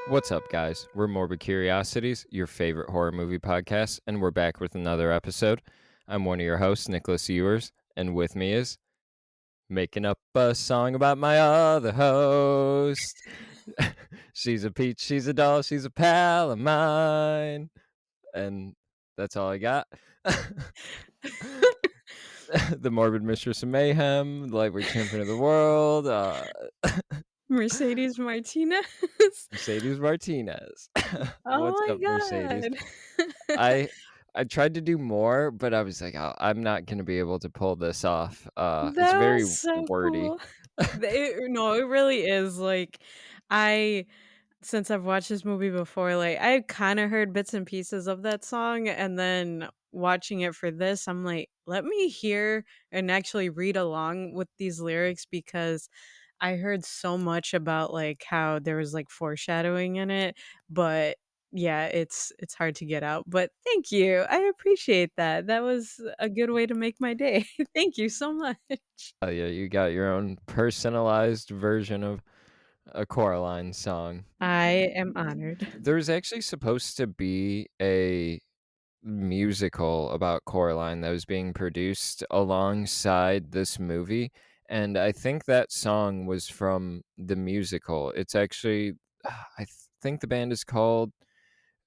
What's up, guys? We're Morbid Curiosities, your favorite horror movie podcast, and we're back with another episode. I'm one of your hosts, Nicholas Ewers, and with me is making up a song about my other host. She's a peach, she's a doll, she's a pal of mine. And that's all I got. The Morbid Mistress of Mayhem, the lightweight champion of the world, Mercedes Martinez. Mercedes Martinez. What's Oh up, my Mercedes? god. I tried to do more, but I was like, I'm not gonna be able to pull this off. It's That very was so wordy. cool. No, it really is, I since I've watched this movie before, I kinda heard bits and pieces of that song, and then watching it for this, I'm like, "Let me hear and actually read along with these lyrics," because I heard so much about, how there was, foreshadowing in it, but yeah, it's hard to get out, but thank you, I appreciate that, that was a good way to make my day. Thank you so much. Yeah, you got your own personalized version of a Coraline song. I am honored. There's actually supposed to be a musical about Coraline that was being produced alongside this movie, and I think that song was from the musical. It's actually, I think the band is called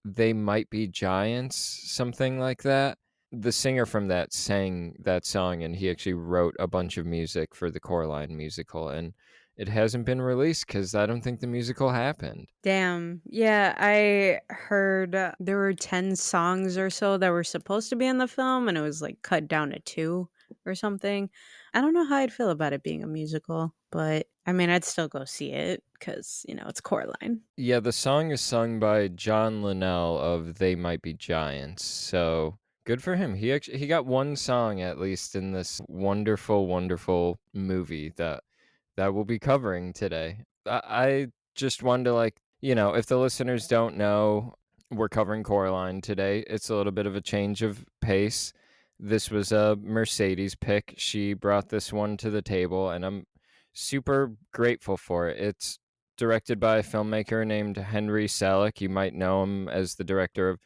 They Might Be Giants, something like that. The singer from that sang that song, and he actually wrote a bunch of music for the Coraline musical, and it hasn't been released because I don't think the musical happened. Damn. Yeah, I heard there were 10 songs or so that were supposed to be in the film, and it was cut down to 2 or something. I don't know how I'd feel about it being a musical, but I mean, I'd still go see it because, it's Coraline. Yeah, the song is sung by John Linnell of They Might Be Giants, so good for him. He got one song at least in this wonderful, wonderful movie that we'll be covering today. I just wanted to, if the listeners don't know, we're covering Coraline today. It's a little bit of a change of pace. This was a Mercedes pick. She brought this one to the table, and I'm super grateful for it. It's directed by a filmmaker named Henry Selick. You might know him as the director of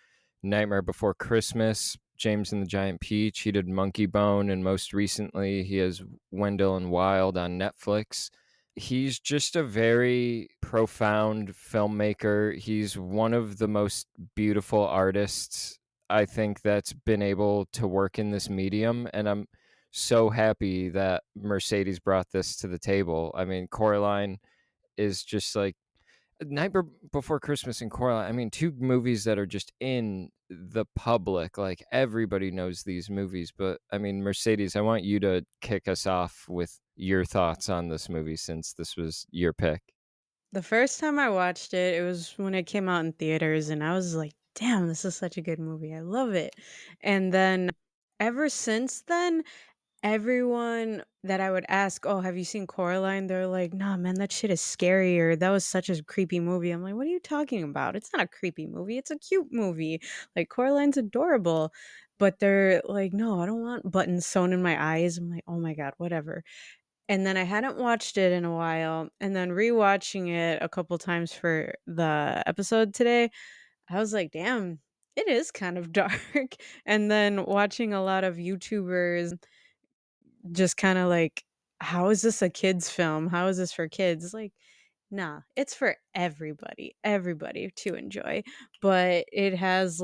Nightmare Before Christmas, James and the Giant Peach. He did Monkey Bone, and most recently, he has Wendell and Wild on Netflix. He's just a very profound filmmaker. He's one of the most beautiful artists I think that's been able to work in this medium, and I'm so happy that Mercedes brought this to the table. I mean, Coraline is just like Before Christmas and Coraline. I mean, two movies that are just in the public. Like everybody knows these movies. But I mean, Mercedes, I want you to kick us off with your thoughts on this movie since this was your pick. The first time I watched it, it was when it came out in theaters, and I was like, "Damn, this is such a good movie. I love it." And then ever since then, everyone that I would ask, "Oh, have you seen Coraline?" They're like, "Nah, man, that shit is scary," or "That was such a creepy movie." I'm like, "What are you talking about? It's not a creepy movie. It's a cute movie. Like Coraline's adorable." But they're like, "No, I don't want buttons sewn in my eyes." I'm like, "Oh my god, whatever." And then I hadn't watched it in a while, and then rewatching it a couple times for the episode today, I was like, "Damn, it is kind of dark." And then watching a lot of YouTubers just kinda like, "How is this a kids film? How is this for kids?" Like, nah, it's for everybody to enjoy, but it has,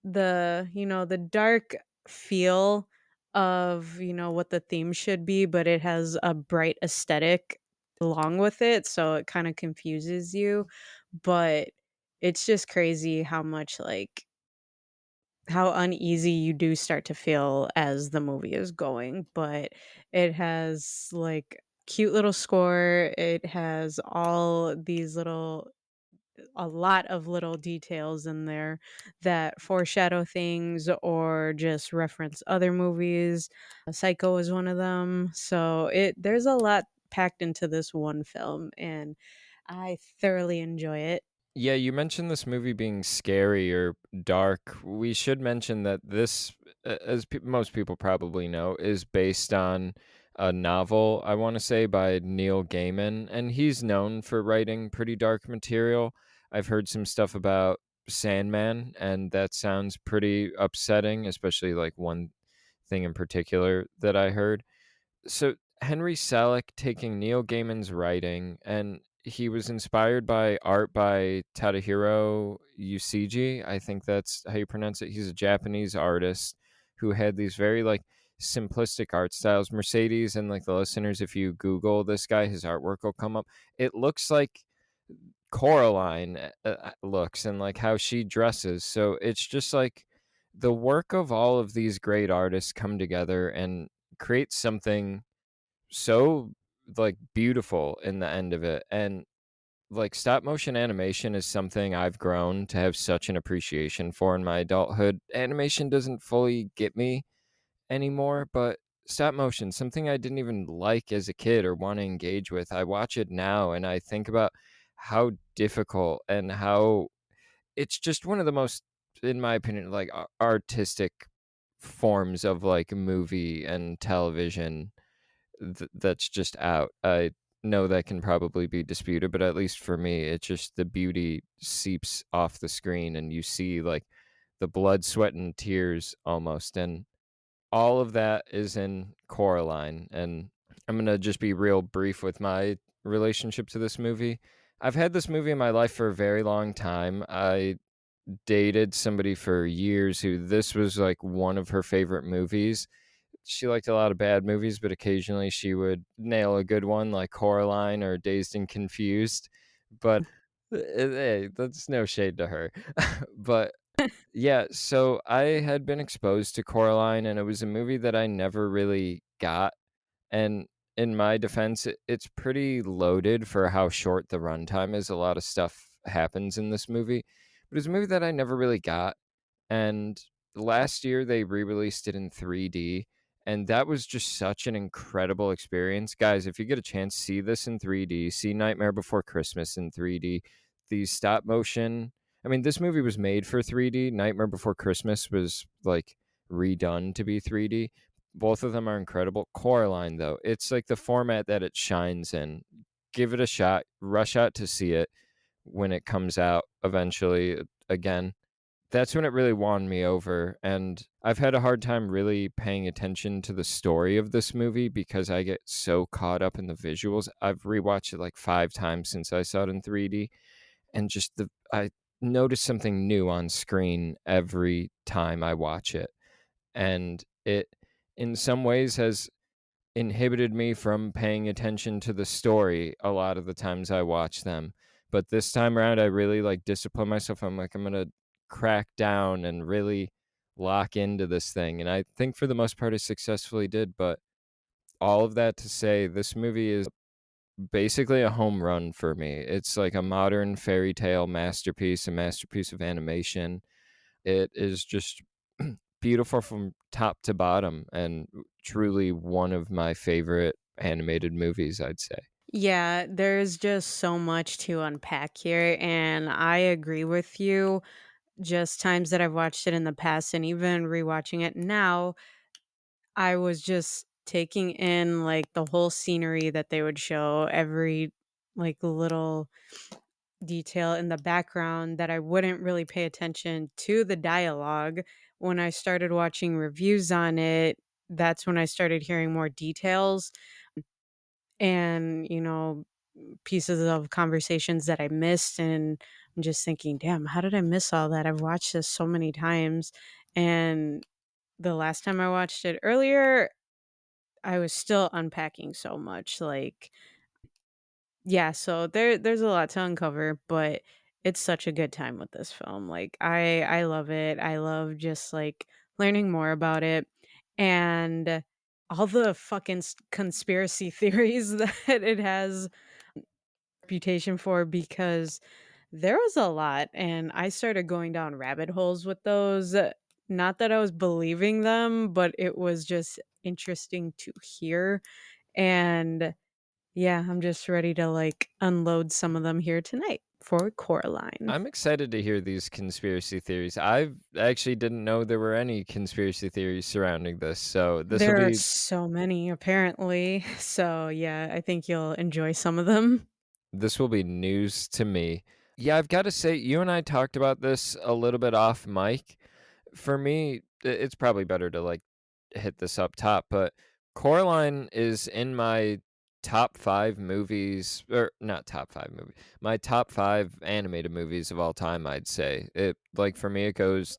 the dark feel of, what the theme should be, but it has a bright aesthetic along with it, so it kinda confuses you, but it's just crazy how much, how uneasy you do start to feel as the movie is going, but it has, cute little score, it has all these little a lot of little details in there that foreshadow things or just reference other movies. Psycho is one of them. So there's a lot packed into this one film, and I thoroughly enjoy it. Yeah, you mentioned this movie being scary or dark. We should mention that this, most people probably know, is based on a novel, I wanna say, by Neil Gaiman, and he's known for writing pretty dark material. I've heard some stuff about Sandman, and that sounds pretty upsetting, especially, like, one thing in particular that I heard. So Henry Selick taking Neil Gaiman's writing, and he was inspired by art by Tadahiro Usagi. I think that's how you pronounce it. He's a Japanese artist who had these very like simplistic art styles. Mercedes and like the listeners, if you Google this guy, his artwork will come up. It looks like Coraline looks and like how she dresses. So it's just like the work of all of these great artists come together and create something so like beautiful in the end of it. And like stop motion animation is something I've grown to have such an appreciation for in my adulthood. Animation doesn't fully get me anymore, but stop motion, something I didn't even like as a kid or want to engage with. I watch it now and I think about how difficult and how it's just one of the most, in my opinion, like artistic forms of like movie and television that's just out. I know that can probably be disputed, but at least for me, it's just the beauty seeps off the screen and you see like the blood, sweat, and tears almost. And all of that is in Coraline. And I'm going to just be real brief with my relationship to this movie. I've had this movie in my life for a very long time. I dated somebody for years who this was like one of her favorite movies. She liked a lot of bad movies, but occasionally she would nail a good one like Coraline or Dazed and Confused. But hey, that's no shade to her. But yeah, so I had been exposed to Coraline, and it was a movie that I never really got. And in my defense, it's pretty loaded for how short the runtime is. A lot of stuff happens in this movie, but it's a movie that I never really got. And last year they re-released it in 3D, and that was just such an incredible experience. Guys, if you get a chance, see this in 3D. See Nightmare Before Christmas in 3D. These stop motion, I mean, this movie was made for 3D. Nightmare Before Christmas was like redone to be 3D. Both of them are incredible. Coraline, though, it's like the format that it shines in. Give it a shot. Rush out to see it when it comes out eventually again. That's when it really won me over, and I've had a hard time really paying attention to the story of this movie because I get so caught up in the visuals. I've rewatched it like 5 times since I saw it in 3D, and just the I notice something new on screen every time I watch it, and it in some ways has inhibited me from paying attention to the story a lot of the times I watch them. But this time around, I really like discipline myself. I'm like, I'm going to crack down and really lock into this thing. And I think for the most part, I successfully did. But all of that to say, this movie is basically a home run for me. It's like a modern fairy tale masterpiece, a masterpiece of animation. It is just beautiful from top to bottom and truly one of my favorite animated movies, I'd say. Yeah, there's just so much to unpack here, and I agree with you. Just times that I've watched it in the past and even rewatching it now, I was just taking in like the whole scenery that they would show, every like little detail in the background that I wouldn't really pay attention to the dialogue. When I started watching reviews on it, that's when I started hearing more details and, pieces of conversations that I missed. And I'm just thinking, damn, how did I miss all that? I've watched this so many times. And the last time I watched it earlier, I was still unpacking so much. Like, yeah, so there's a lot to uncover, but it's such a good time with this film. Like I love it. I love just like learning more about it and all the fucking conspiracy theories that it has reputation for, because there was a lot and I started going down rabbit holes with those. Not that I was believing them, but it was just interesting to hear. And Yeah, I'm just ready to, like, unload some of them here tonight for Coraline. I'm excited to hear these conspiracy theories. I actually didn't know there were any conspiracy theories surrounding this, so There are so many apparently, so yeah, I think you'll enjoy some of them. this will be news to me. Yeah, I've gotta say, you and I talked about this a little bit off mic. For me, it's probably better to, like, hit this up top, but Coraline is in my top 5 movies, or not top 5 movie, my top 5 animated movies of all time, I'd say. Like, for me, it goes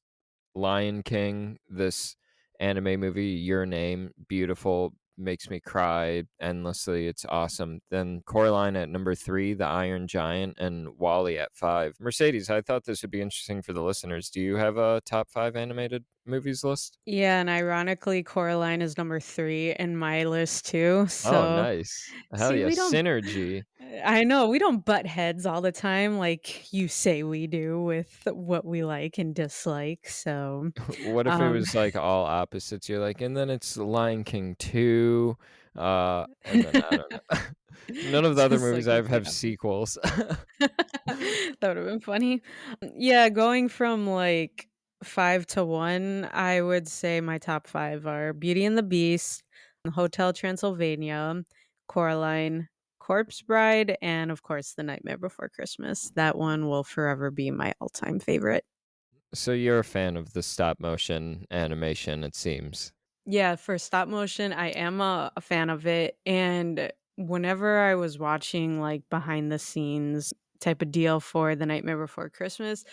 Lion King, this anime movie, Your Name, beautiful, makes me cry endlessly. It's awesome. Then Coraline at number 3, The Iron Giant, and Wally at 5. Mercedes, I thought this would be interesting for the listeners. Do you have a top 5 animated movies list? Yeah, and ironically, Coraline is number 3 in my list too, Oh, so nice. Hell see, yeah, we don't synergy. I know, we don't butt heads all the time like you say we do with what we like and dislike, so, What if it um was like all opposites? You're like, and then it's Lion King 2, and then I don't know. None of the other just, movies like, I complete have opposite. sequels. That would've been funny. Yeah, going from, like, 5 to 1, I would say my top 5 are Beauty and the Beast, Hotel Transylvania, Coraline, Corpse Bride, and, of course, The Nightmare Before Christmas. That one will forever be my all-time favorite. So you're a fan of the stop motion animation, it seems. Yeah, for stop motion, I am a fan of it, and whenever I was watching, like, behind the scenes type of deal for The Nightmare Before Christmas,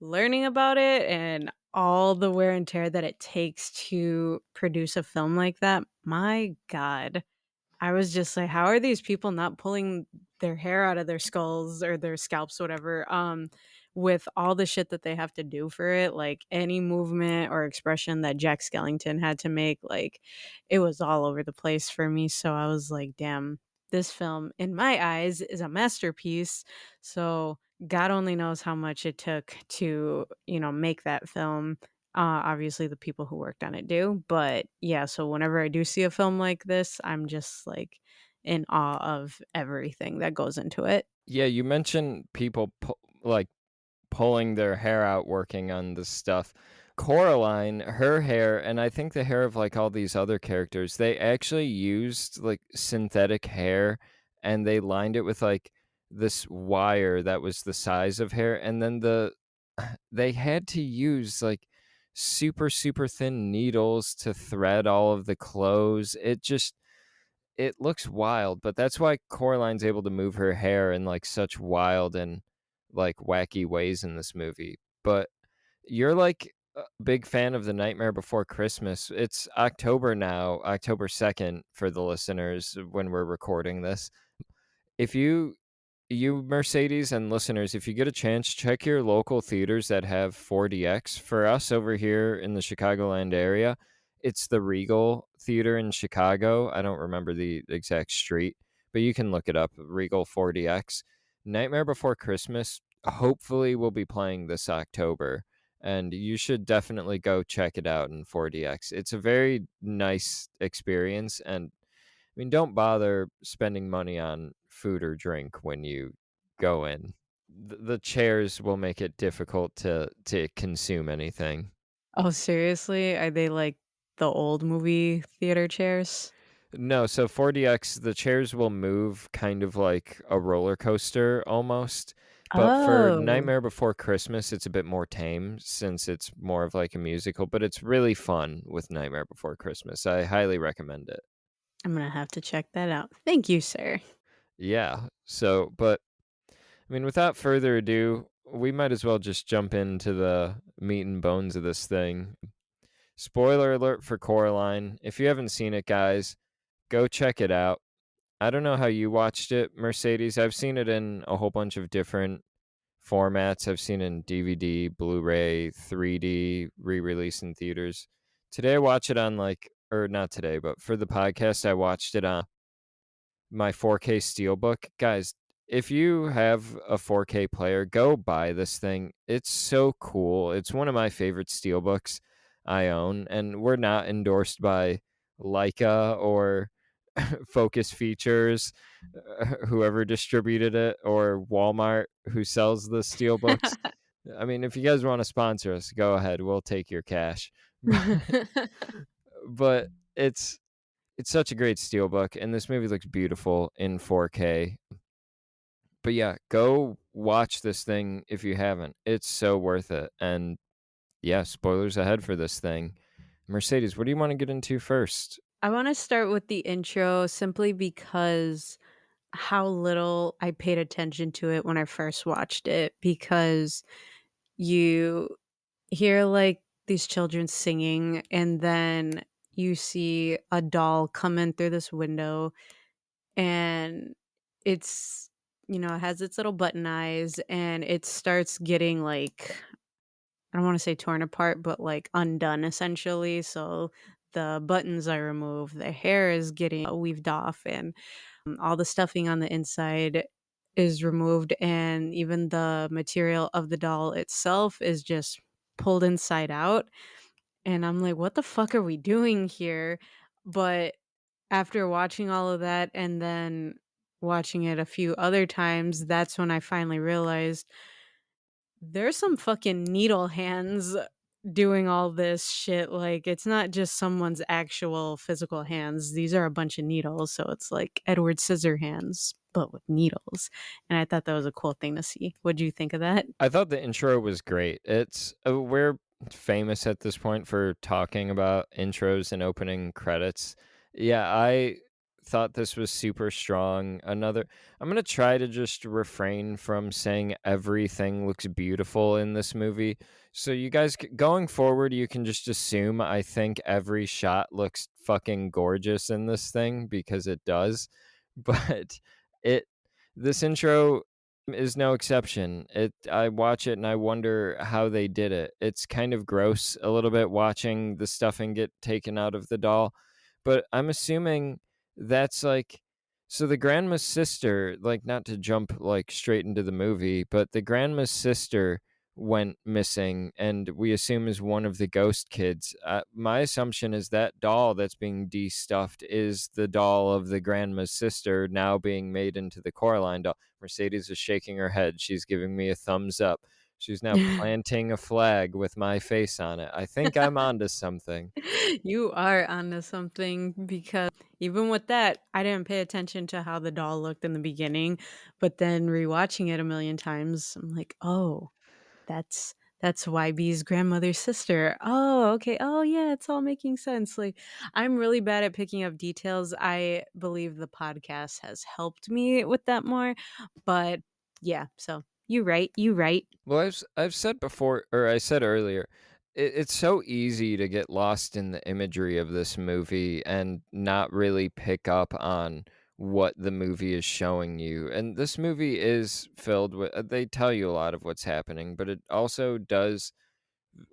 learning about it and all the wear and tear that it takes to produce a film like that, my god. I was just like, "How are these people not pulling their hair out of their skulls or their scalps, whatever, with all the shit that they have to do for it?" Like, any movement or expression that Jack Skellington had to make, like, it was all over the place for me, so I was like, "Damn, this film, in my eyes, is a masterpiece." So, God only knows how much it took to, make that film. Obviously, the people who worked on it do, but yeah, so whenever I do see a film like this, I'm just, like, in awe of everything that goes into it. Yeah, you mentioned people like pulling their hair out working on this stuff. Coraline, her hair, and I think the hair of like all these other characters, they actually used like synthetic hair and they lined it with like this wire that was the size of hair. And then they had to use like super thin needles to thread all of the clothes. It looks wild, but that's why Coraline's able to move her hair in, like, such wild and, like, wacky ways in this movie. But you're, like, a big fan of The Nightmare Before Christmas. It's October now, October 2nd for the listeners when we're recording this. If you Mercedes and listeners, if you get a chance, check your local theaters that have 4DX. For us over here in the Chicagoland area, it's the Regal Theater in Chicago. I don't remember the exact street, but you can look it up. Regal 4DX. Nightmare Before Christmas hopefully will be playing this October, and you should definitely go check it out in 4DX. It's a very nice experience, and I mean, don't bother spending money on food or drink when you go in. The chairs will make it difficult to consume anything. Oh, seriously? Are they like the old movie theater chairs? No, so 4DX, the chairs will move kind of like a roller coaster almost. But for Oh, Nightmare Before Christmas, it's a bit more tame since it's more of like a musical, but it's really fun with Nightmare Before Christmas. I highly recommend it. I'm gonna have to check that out. Thank you, sir. Yeah. So, but I mean, without further ado, we might as well just jump into the meat and bones of this thing. Spoiler alert for Coraline. If you haven't seen it, guys, go check it out. I don't know how you watched it, Mercedes. I've seen it in a whole bunch of different formats. I've seen it in DVD, Blu-ray, 3D, re-release in theaters. Today I watch it on like, or not today, but for the podcast, I watched it on my 4K Steelbook. Guys, if you have a 4K player, go buy this thing. It's so cool. It's one of my favorite Steelbooks I own, and we're not endorsed by LAIKA or Focus Features, whoever distributed it, or Walmart who sells the steelbooks. I mean, if you guys want to sponsor us, go ahead. We'll take your cash. But it's such a great steelbook, and this movie looks beautiful in 4K. But yeah, go watch this thing if you haven't. It's so worth it. And yeah, spoilers ahead for this thing. Mercedes, what do you want to get into first? I wanna start with the intro simply because how little I paid attention to it when I first watched it, because you hear, like, these children singing, and then you see a doll come in through this window, and it's it has its little button eyes, and it starts getting, like, I don't wanna say torn apart, but, like, undone essentially, so the buttons are removed, the hair is getting weaved off, and, all the stuffing on the inside is removed, and even the material of the doll itself is just pulled inside out, and I'm like, "What the fuck are we doing here?" But after watching all of that and then watching it a few other times, that's when I finally realized there's some fucking needle hands doing all this shit, like, it's not just someone's actual physical hands, these are a bunch of needles, so it's like Edward Scissorhands, but with needles, and I thought that was a cool thing to see. What'd you think of that? I thought the intro was great. It's we're famous at this point for talking about intros and opening credits. Yeah, I thought this was super strong. I'm going to try to just refrain from saying everything looks beautiful in this movie. So you guys going forward, you can just assume I think every shot looks fucking gorgeous in this thing because it does. But it this intro is no exception. I watch it and I wonder how they did it. It's kind of gross a little bit watching the stuffing get taken out of the doll, but I'm assuming that's like so the grandma's sister, like not to jump like straight into the movie, but the grandma's sister went missing and we assume is one of the ghost kids. My assumption is that doll that's being de-stuffed is the doll of the grandma's sister now being made into the Coraline doll. Mercedes is shaking her head. She's giving me a thumbs up. She's now planting a flag with my face on it. I think I'm onto something. You are onto something because even with that, I didn't pay attention to how the doll looked in the beginning, but then rewatching it a million times, I'm like, "Oh, that's YB's grandmother's sister. Oh, okay. Oh, yeah, it's all making sense." Like, I'm really bad at picking up details. I believe the podcast has helped me with that more, but yeah, so you right. Well, I've said before, or I said earlier, it's so easy to get lost in the imagery of this movie and not really pick up on what the movie is showing you. And this movie is filled with, they tell you a lot of what's happening, but it also does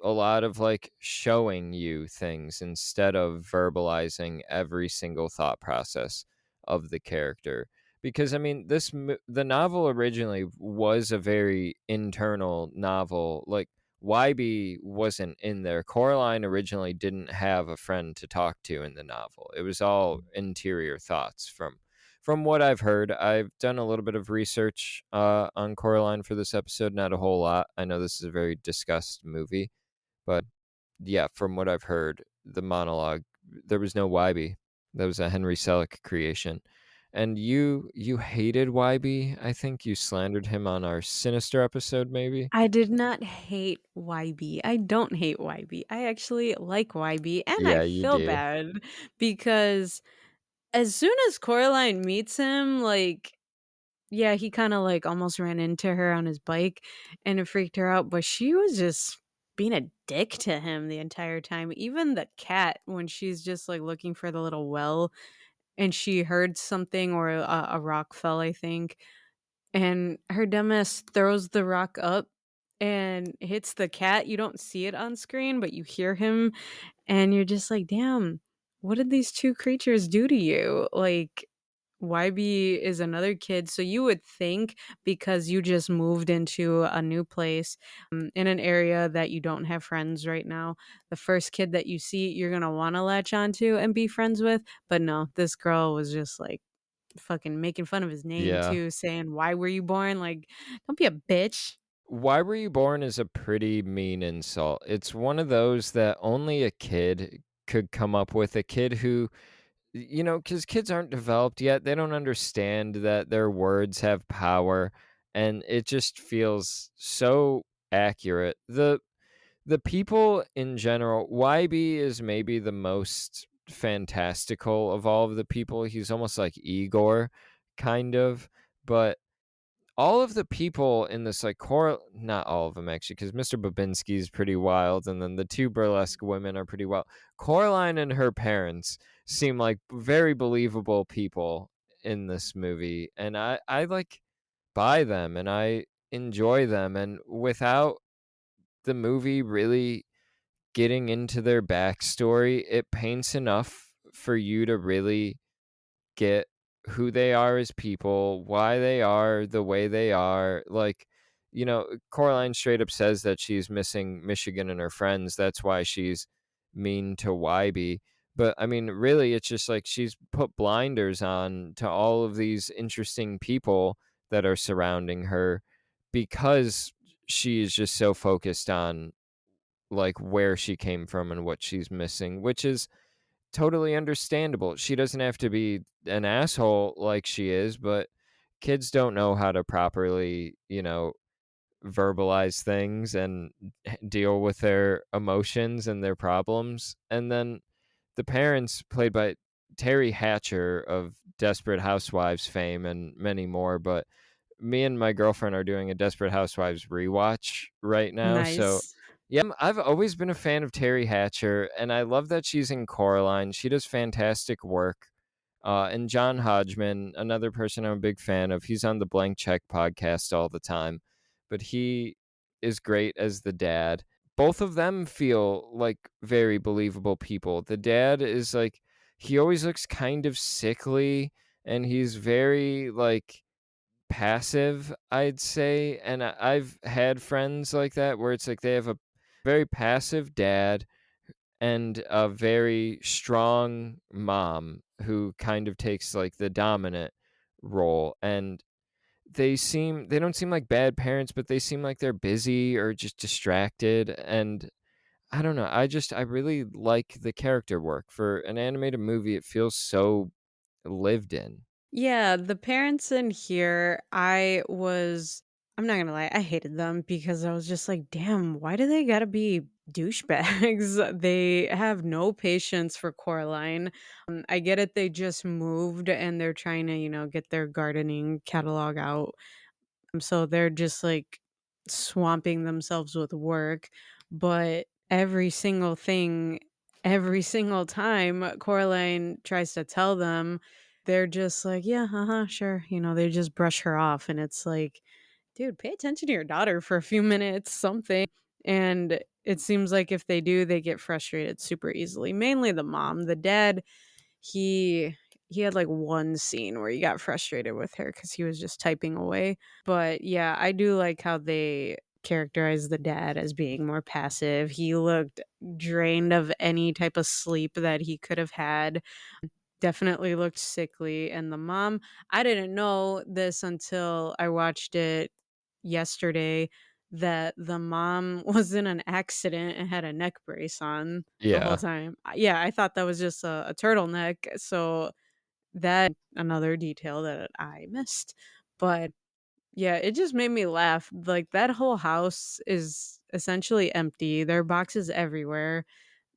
a lot of like showing you things instead of verbalizing every single thought process of the character. Because I mean, the novel originally was a very internal novel. Like YB wasn't in there. Coraline originally didn't have a friend to talk to in the novel. It was all interior thoughts from what I've heard. I've done a little bit of research on Coraline for this episode, not a whole lot. I know this is a very discussed movie, but yeah, from what I've heard, the monologue, there was no YB. That was a Henry Selick creation. And you hated YB. I think you slandered him on our Sinister episode, maybe. I did not hate YB. I don't hate YB. I actually like YB, and I Yeah, you feel do. bad because as soon as Coraline meets him, like, yeah, he kinda, like, almost ran into her on his bike, and it freaked her out, but she was just being a dick to him the entire time. Even the cat, when she's just, like, looking for the little well, and she heard something or a rock fell, I think, and her dumbass throws the rock up and hits the cat. You don't see it on screen, but you hear him, and you're just like, "Damn, what did these 2 creatures do to you?" Like, YB is another kid, so you would think because you just moved into a new place, in an area that you don't have friends right now, the first kid that you see, you're gonna wanna latch onto and be friends with, but no, this girl was just, like, fucking making fun of his name Yeah. too, saying, "Why were you born?" Like, "Don't be a bitch." "Why were you born?" is a pretty mean insult. It's one of those that only a kid could come up with, a kid who, because kids aren't developed yet, they don't understand that their words have power, and it just feels so accurate. The people in general, YB is maybe the most fantastical of all of the people. He's almost like Igor, kind of, but all of the people in this, like, not all of them actually, because Mr. Babinski is pretty wild, and then the two burlesque women are pretty wild. Coraline and her parents seem like very believable people in this movie, and I like buy them and I enjoy them. And without the movie really getting into their backstory, it paints enough for you to really get who they are as people, why they are the way they are. Like, Coraline straight up says that she's missing Michigan and her friends. That's why she's mean to YB. But I mean, really, it's just like she's put blinders on to all of these interesting people that are surrounding her because she is just so focused on like where she came from and what she's missing, which is totally understandable. She doesn't have to be an asshole like she is, but kids don't know how to properly, verbalize things and deal with their emotions and their problems. And then the parents, played by Terry Hatcher of Desperate Housewives fame and many more, but me and my girlfriend are doing a Desperate Housewives rewatch right now. So, Nice. yeah, I've always been a fan of Terry Hatcher, and I love that she's in Coraline. She does fantastic work. And John Hodgman, another person I'm a big fan of, he's on the Blank Check podcast all the time, but he is great as the dad. Both of them feel like very believable people. The dad is like, he always looks kind of sickly, and he's very like passive, I'd say. And I've had friends like that where it's like they have a very passive dad and a very strong mom who kind of takes like the dominant role. And they don't seem like bad parents, but they seem like they're busy or just distracted. And I don't know, I really like the character work for an animated movie. It feels so lived in. Yeah, the parents in here, I'm not gonna lie, I hated them because I was just like, damn, why do they gotta be douchebags? They have no patience for Coraline. I get it, they just moved and they're trying to, get their gardening catalog out. So they're just like swamping themselves with work, but every single time Coraline tries to tell them, they're just like, "Yeah, uh-huh, sure." They just brush her off and it's like, "Dude, pay attention to your daughter for a few minutes, something." And it seems like if they do, they get frustrated super easily. Mainly the mom. The dad, he he had, like, one scene where he got frustrated with her because he was just typing away, but, yeah, I do like how they characterize the dad as being more passive. He looked drained of any type of sleep that he could have had, definitely looked sickly, and the mom, I didn't know this until I watched it yesterday, that the mom was in an accident and had a neck brace on the whole Yeah. time. Yeah, I thought that was just a turtleneck, so that another detail that I missed, but yeah, it just made me laugh. Like, that whole house is essentially empty, there are boxes everywhere.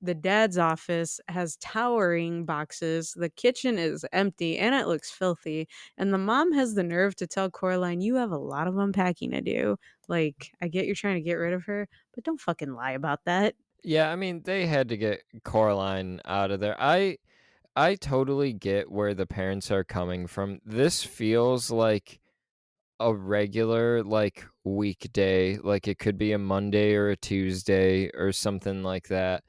The dad's office has towering boxes, the kitchen is empty, and it looks filthy, and the mom has the nerve to tell Coraline, "You have a lot of unpacking to do." Like, I get you're trying to get rid of her, but don't fucking lie about that. Yeah, I mean, they had to get Coraline out of there. I totally get where the parents are coming from. This feels like a regular, like, weekday, like, it could be a Monday or a Tuesday or something like that.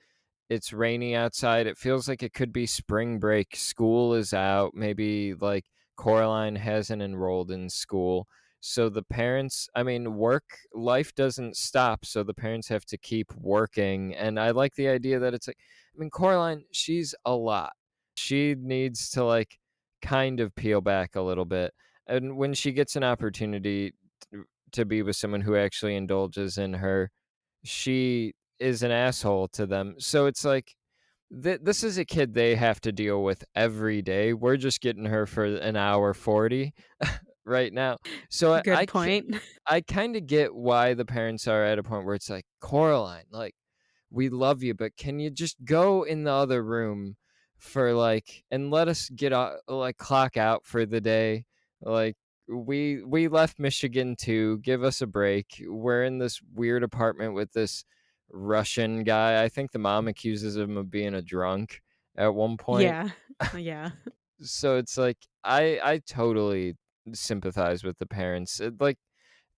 It's rainy outside, it feels like it could be spring break, school is out, maybe, like, Coraline hasn't enrolled in school. So the parents, I mean, work life doesn't stop, so the parents have to keep working. And I like the idea that it's like, I mean, Coraline, she's a lot. She needs to like kind of peel back a little bit. And when she gets an opportunity to be with someone who actually indulges in her, she is an asshole to them. So it's like this is a kid they have to deal with every day. We're just getting her for an hour 40 right now. So Good point. I kind of get why the parents are at a point where it's like, Coraline, like, we love you, but can you just go in the other room for like, and let us get out, like, clock out for the day? Like, we left Michigan too. Give us a break. We're in this weird apartment with this Russian guy. I think the mom accuses him of being a drunk at one point. Yeah. Yeah. So it's like I totally sympathize with the parents. Like,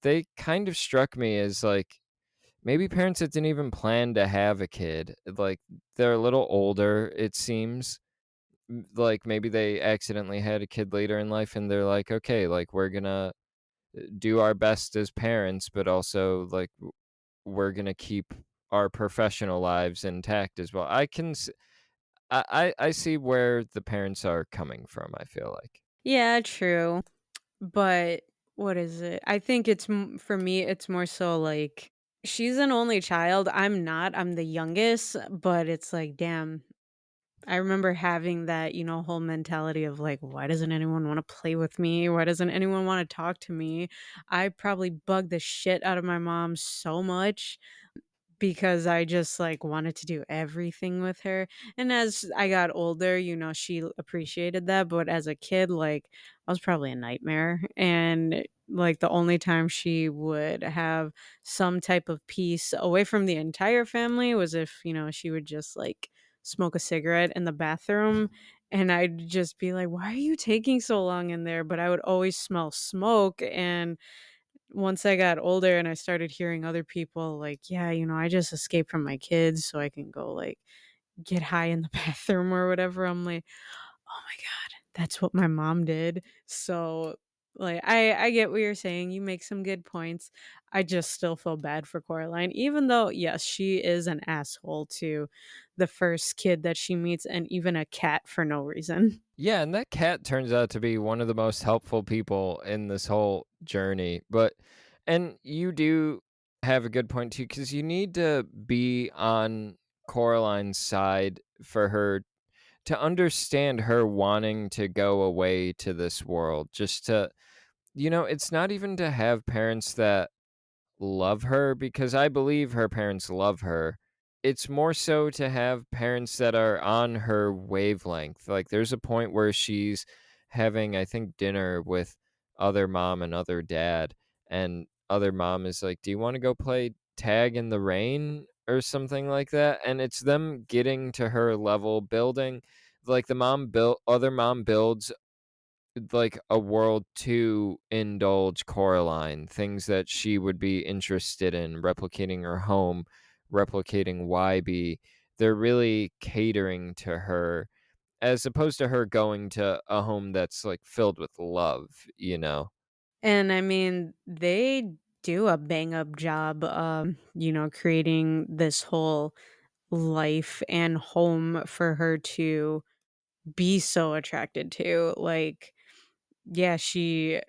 they kind of struck me as like maybe parents that didn't even plan to have a kid. Like, they're a little older, it seems. Like, maybe they accidentally had a kid later in life and they're like, okay, like, we're gonna do our best as parents, but also like we're gonna keep our professional lives intact as well. I see where the parents are coming from, I feel like. Yeah, true. But what is it? I think for me, it's more so like she's an only child. I'm not. I'm the youngest, but it's like, damn. I remember having that, whole mentality of like, why doesn't anyone want to play with me? Why doesn't anyone want to talk to me? I probably bugged the shit out of my mom so much because I just, like, wanted to do everything with her, and as I got older, she appreciated that, but as a kid, like, I was probably a nightmare, and, like, the only time she would have some type of peace away from the entire family was if, she would just, like, smoke a cigarette in the bathroom, and I'd just be like, "Why are you taking so long in there?" But I would always smell smoke, and once I got older and I started hearing other people like, "Yeah, I just escaped from my kids so I can go, like, get high in the bathroom or whatever." I'm like, "Oh my god, that's what my mom did." So, like, I get what you're saying, you make some good points. I just still feel bad for Coraline, even though, yes, she is an asshole to the first kid that she meets and even a cat for no reason. Yeah, and that cat turns out to be one of the most helpful people in this whole journey. But, and you do have a good point too, because you need to be on Coraline's side for her to understand her wanting to go away to this world. Just to, it's not even to have parents that love her, because I believe her parents love her. It's more so to have parents that are on her wavelength. Like, there's a point where she's having, I think, dinner with other mom and other dad, and other mom is like, "Do you want to go play tag in the rain?" or something like that. And it's them getting to her level, building, like, other mom builds like a world to indulge Coraline, things that she would be interested in, replicating her home, replicating YB. They're really catering to her as opposed to her going to a home that's like filled with love. And I mean, they do a bang up job, creating this whole life and home for her to be so attracted to. Like, yeah, she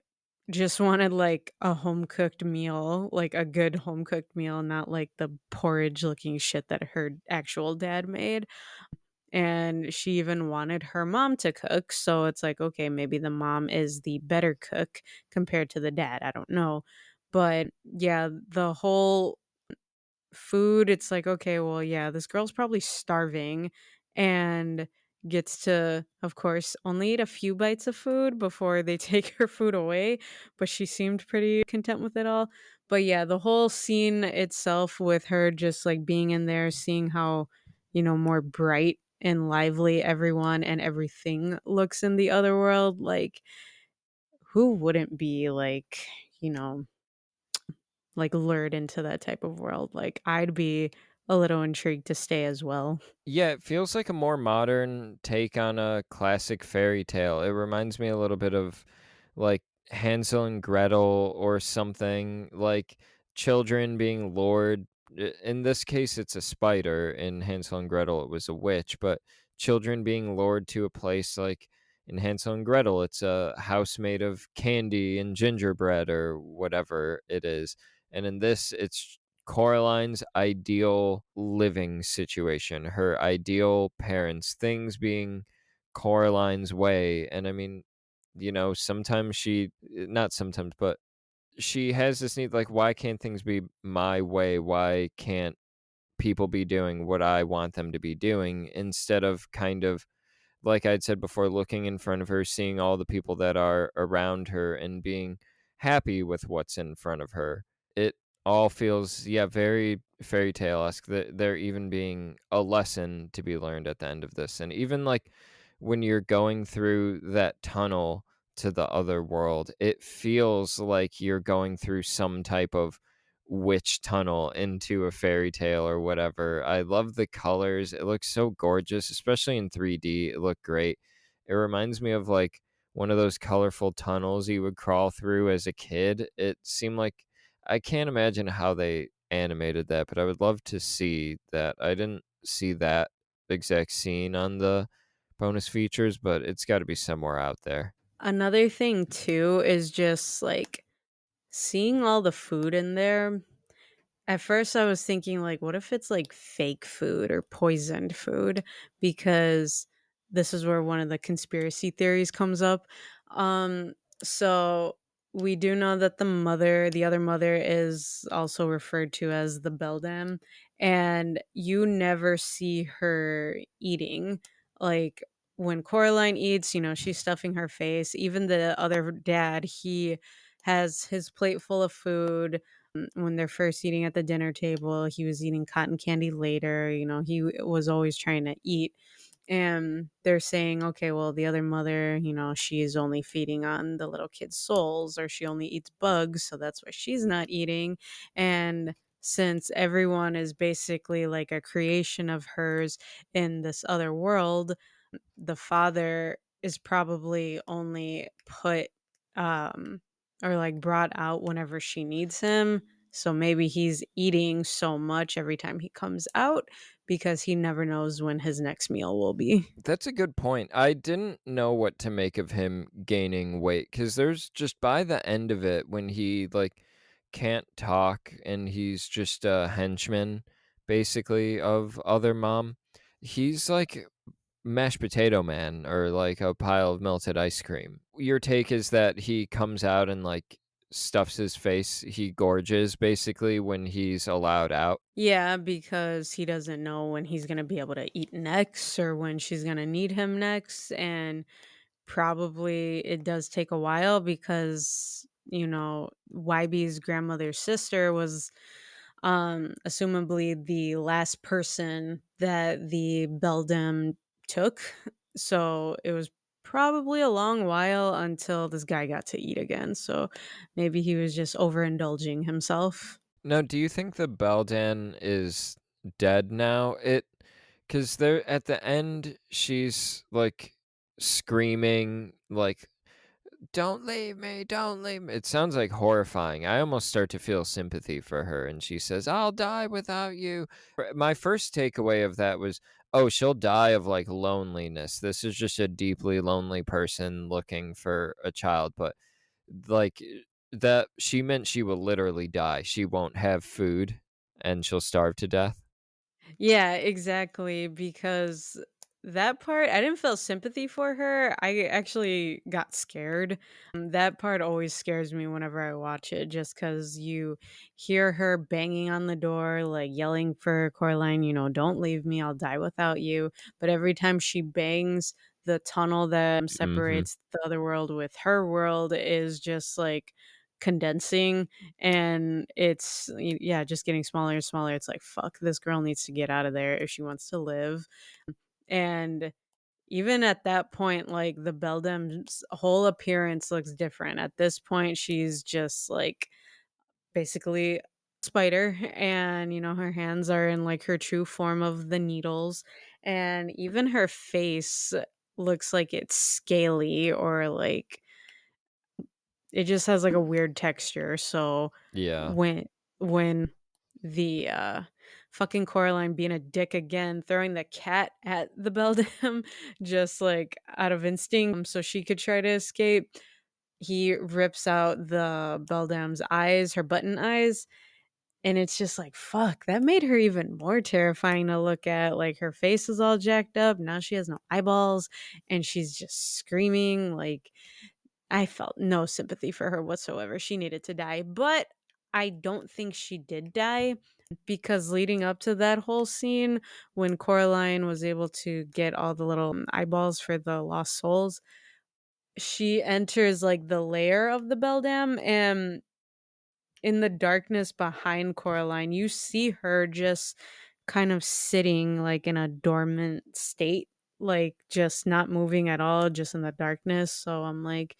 just wanted like a home cooked meal, like a good home cooked meal, not like the porridge looking shit that her actual dad made. And she even wanted her mom to cook. So it's like, okay, maybe the mom is the better cook compared to the dad. I don't know. But yeah, the whole food, it's like, okay, well, yeah, this girl's probably starving and gets to, of course, only eat a few bites of food before they take her food away. But she seemed pretty content with it all. But yeah, the whole scene itself with her just like being in there, seeing how, more bright and lively everyone and everything looks in the other world, like, who wouldn't be you know, like lured into that type of world? Like, I'd be a little intrigued to stay as well. Yeah, it feels like a more modern take on a classic fairy tale. It reminds me a little bit of like Hansel and Gretel or something, like children being lured. In this case, it's a spider. In Hansel and Gretel, it was a witch, but children being lured to a place like in Hansel and Gretel, it's a house made of candy and gingerbread or whatever it is. And in this, it's Coraline's ideal living situation, her ideal parents, things being Coraline's way. And I mean, sometimes not sometimes, but she has this need like, why can't things be my way? Why can't people be doing what I want them to be doing instead of kind of like I'd said before, looking in front of her, seeing all the people that are around her and being happy with what's in front of her. It all feels, yeah, very fairy tale esque. There even being a lesson to be learned at the end of this. And even like when you're going through that tunnel to the other world, it feels like you're going through some type of witch tunnel into a fairy tale or whatever. I love the colors. It looks so gorgeous, especially in 3D. It looked great. It reminds me of like one of those colorful tunnels you would crawl through as a kid. It seemed like I can't imagine how they animated that, but I would love to see that. I didn't see that exact scene on the bonus features, but it's got to be somewhere out there. Another thing too is just like seeing all the food in there. At first, I was thinking, like, what if it's like fake food or poisoned food? Because this is where one of the conspiracy theories comes up. Um, so we do know that the other mother, is also referred to as the Beldam, and you never see her eating. Like when Coraline eats, she's stuffing her face. Even the other dad, he has his plate full of food when they're first eating at the dinner table. He was eating cotton candy later. He was always trying to eat. And they're saying, okay, well, the other mother, she's only feeding on the little kid's souls, or she only eats bugs. So that's why she's not eating. And since everyone is basically like a creation of hers in this other world, the father is probably only put um or like brought out whenever she needs him. So maybe he's eating so much every time he comes out because he never knows when his next meal will be. That's a good point. I didn't know what to make of him gaining weight because there's just by the end of it when he like can't talk and he's just a henchman basically of other mom. He's like mashed potato man or like a pile of melted ice cream. Your take is that he comes out and like stuffs his face, he gorges basically when he's allowed out. Yeah, because he doesn't know when he's going to be able to eat next or when she's going to need him next. And probably it does take a while because, YB's grandmother's sister was assumably the last person that the Beldam took. So it was probably a long while until this guy got to eat again. So maybe he was just overindulging himself. Now, do you think the Beldan is dead now? Because they're at the end, she's like screaming, like, don't leave me, don't leave me. It sounds like horrifying. I almost start to feel sympathy for her. And she says, I'll die without you. My first takeaway of that was, oh, she'll die of like loneliness. This is just a deeply lonely person looking for a child. But like that, she meant she will literally die. She won't have food and she'll starve to death. Yeah, exactly. Because that part, I didn't feel sympathy for her. I actually got scared. That part always scares me whenever I watch it, just because you hear her banging on the door, like yelling for Coraline, don't leave me, I'll die without you. But every time she bangs, the tunnel that Hmm. separates the other world with her world is just like condensing, and yeah, just getting smaller and smaller. It's like, fuck, this girl needs to get out of there if she wants to live. And even at that point, like, the Beldam's whole appearance looks different. At this point, she's just like basically spider, and her hands are in like her true form of the needles, and even her face looks like it's scaly, or like it just has like a weird texture. So Yeah. when the fucking Coraline being a dick again, throwing the cat at the beldam just like out of instinct so she could try to escape, he rips out the beldam's eyes, her button eyes, and it's just like, fuck, that made her even more terrifying to look at. Like, her face is all jacked up. Now she has no eyeballs and she's just screaming. Like, I felt no sympathy for her whatsoever. She needed to die. But I don't think she did die, because leading up to that whole scene, when Coraline was able to get all the little eyeballs for the lost souls, she enters like the lair of the beldam, and in the darkness behind Coraline, you see her just kind of sitting like in a dormant state, like just not moving at all, just in the darkness. So I'm like,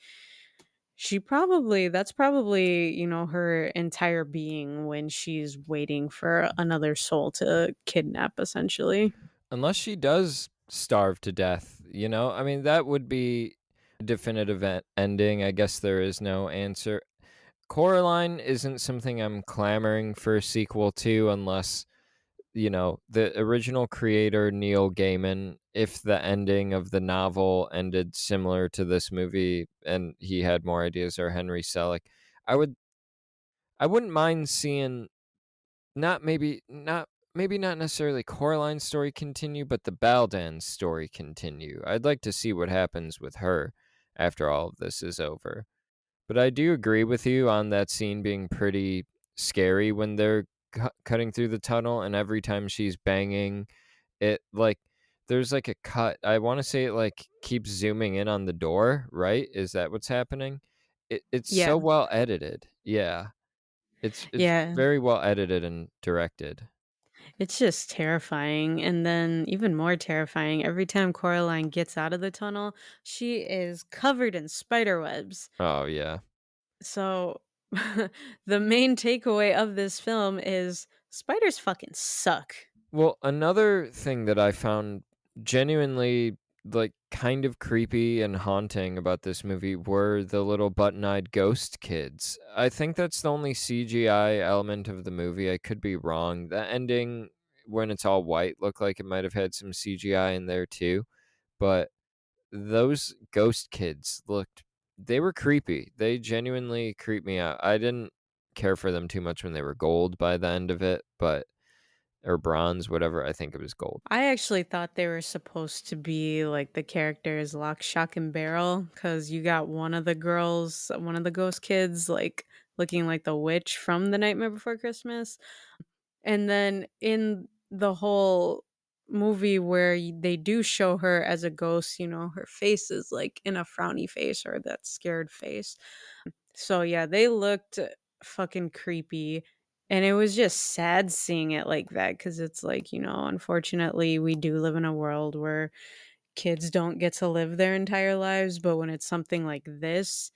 that's probably, her entire being when she's waiting for another soul to kidnap, essentially. Unless she does starve to death, I mean, that would be a definitive ending. I guess there is no answer. Coraline isn't something I'm clamoring for a sequel to unless, the original creator, Neil Gaiman, if the ending of the novel ended similar to this movie and he had more ideas, or Henry Selick, I would I wouldn't mind seeing not necessarily Coraline's story continue, but the Baldan's story continue. I'd like to see what happens with her after all of this is over. But I do agree with you on that scene being pretty scary when they're cutting through the tunnel, and every time she's banging it, like, there's like a cut. I want to say it like keeps zooming in on the door, right? Is that what's happening? It's Yeah. so well edited. Yeah. It's Yeah. very well edited and directed. It's just terrifying. And then, even more terrifying, every time Coraline gets out of the tunnel, she is covered in spider webs. Oh yeah. So, the main takeaway of this film is spiders fucking suck. Well, another thing that I found genuinely like kind of creepy and haunting about this movie were the little button-eyed ghost kids. I think that's the only CGI element of the movie. I could be wrong. The ending when it's all white looked like it might have had some CGI in there too, but those ghost kids they were creepy. They genuinely creeped me out. I didn't care for them too much when they were gold by the end of it, but or bronze, whatever. I think it was gold. I actually thought they were supposed to be like the characters Lock, Shock, and Barrel, because you got one of the ghost kids, like looking like the witch from The Nightmare Before Christmas. And then in the whole movie where they do show her as a ghost, her face is like in a frowny face, or that scared face. So yeah, they looked fucking creepy. And it was just sad seeing it like that, because it's like, unfortunately, we do live in a world where kids don't get to live their entire lives. But when it's something like this,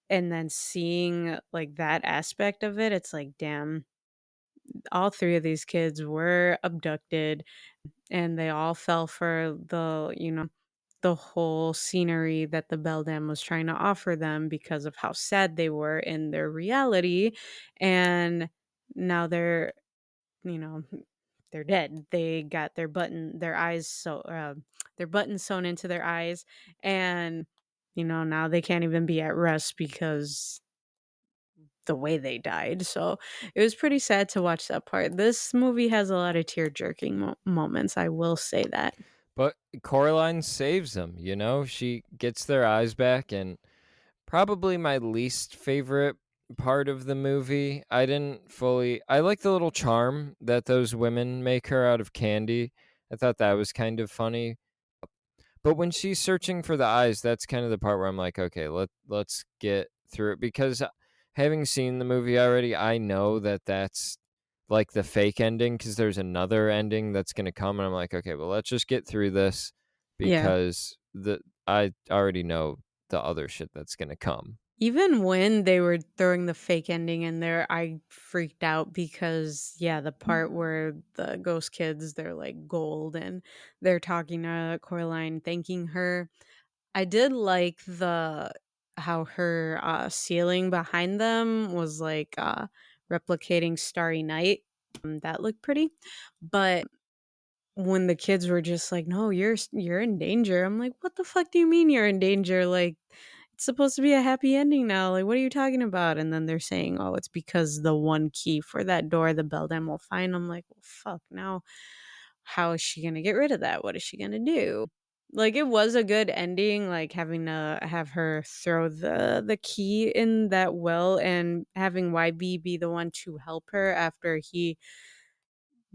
and then seeing like that aspect of it, it's like, damn, all three of these kids were abducted, and they all fell for the whole scenery that the beldam was trying to offer them, because of how sad they were in their reality. And now you know they're dead. They got their buttons sewn into their eyes, and now they can't even be at rest because the way they died. So it was pretty sad to watch that part. This movie has a lot of tear jerking moments, I will say that. But Coraline saves them, She gets their eyes back, and probably my least favorite part of the movie. I like the little charm that those women make her out of candy. I thought that was kind of funny. But when she's searching for the eyes, that's kind of the part where I'm like, okay, let's get through it, because having seen the movie already, I know that that's like the fake ending, because there's another ending that's going to come, and I'm like, okay, well, let's just get through this Yeah. because the I already know the other shit that's going to come. Even when they were throwing the fake ending in there, I freaked out because, yeah, the part where the ghost kids, they're like gold and they're talking to Coraline, thanking her. I did like the how her ceiling behind them was like replicating Starry Night. That looked pretty. But when the kids were just like, "No, you're in danger." I'm like, "What the fuck do you mean you're in danger? Like, it's supposed to be a happy ending now. Like, what are you talking about?" And then they're saying, "Oh, it's because the one key for that door, the Beldam will find." I'm like, "Well, fuck, now how is she gonna get rid of that? What is she gonna do?" Like, it was a good ending, like, having to have her throw the key in that well and having YB be the one to help her after he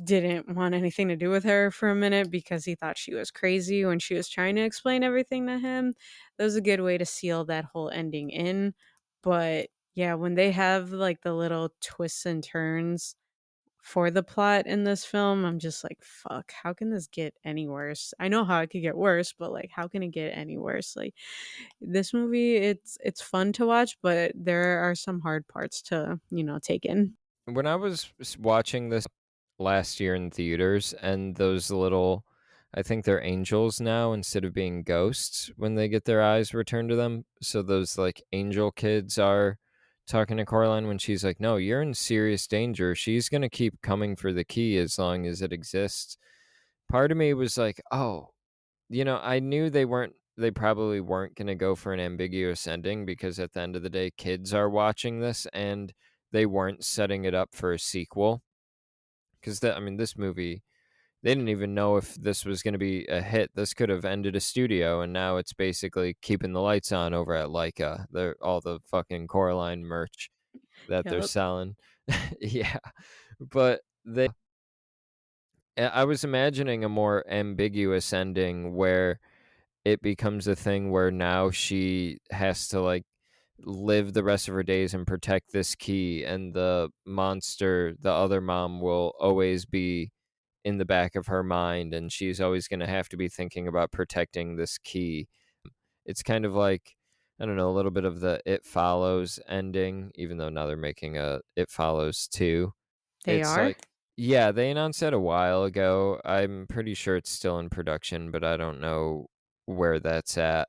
didn't want anything to do with her for a minute because he thought she was crazy when she was trying to explain everything to him. That was a good way to seal that whole ending in. But yeah, when they have like the little twists and turns for the plot in this film, I'm just like, fuck, how can this get any worse? I know how it could get worse, but like how can it get any worse? Like this movie, it's fun to watch, but there are some hard parts to, take in. When I was watching this last year in theaters, and those little, I think they're angels now instead of being ghosts when they get their eyes returned to them. So those like angel kids are talking to Coraline when she's like, "No, you're in serious danger. She's gonna keep coming for the key as long as it exists." Part of me was like, "Oh, I knew they probably weren't gonna go for an ambiguous ending because at the end of the day, kids are watching this and they weren't setting it up for a sequel. Because I mean, this movie, they didn't even know if this was gonna be a hit. This could have ended a studio, and now it's basically keeping the lights on over at LAIKA. All the fucking Coraline merch that they're Yep. selling. Yeah, but I was imagining a more ambiguous ending where it becomes a thing where now she has to, like, live the rest of her days and protect this key, and the monster, the other mom, will always be in the back of her mind, and she's always gonna have to be thinking about protecting this key. It's kind of like, I don't know, a little bit of the It Follows ending, even though now they're making a It Follows 2. They It's are? like, yeah, they announced that a while ago. I'm pretty sure it's still in production, but I don't know where that's at.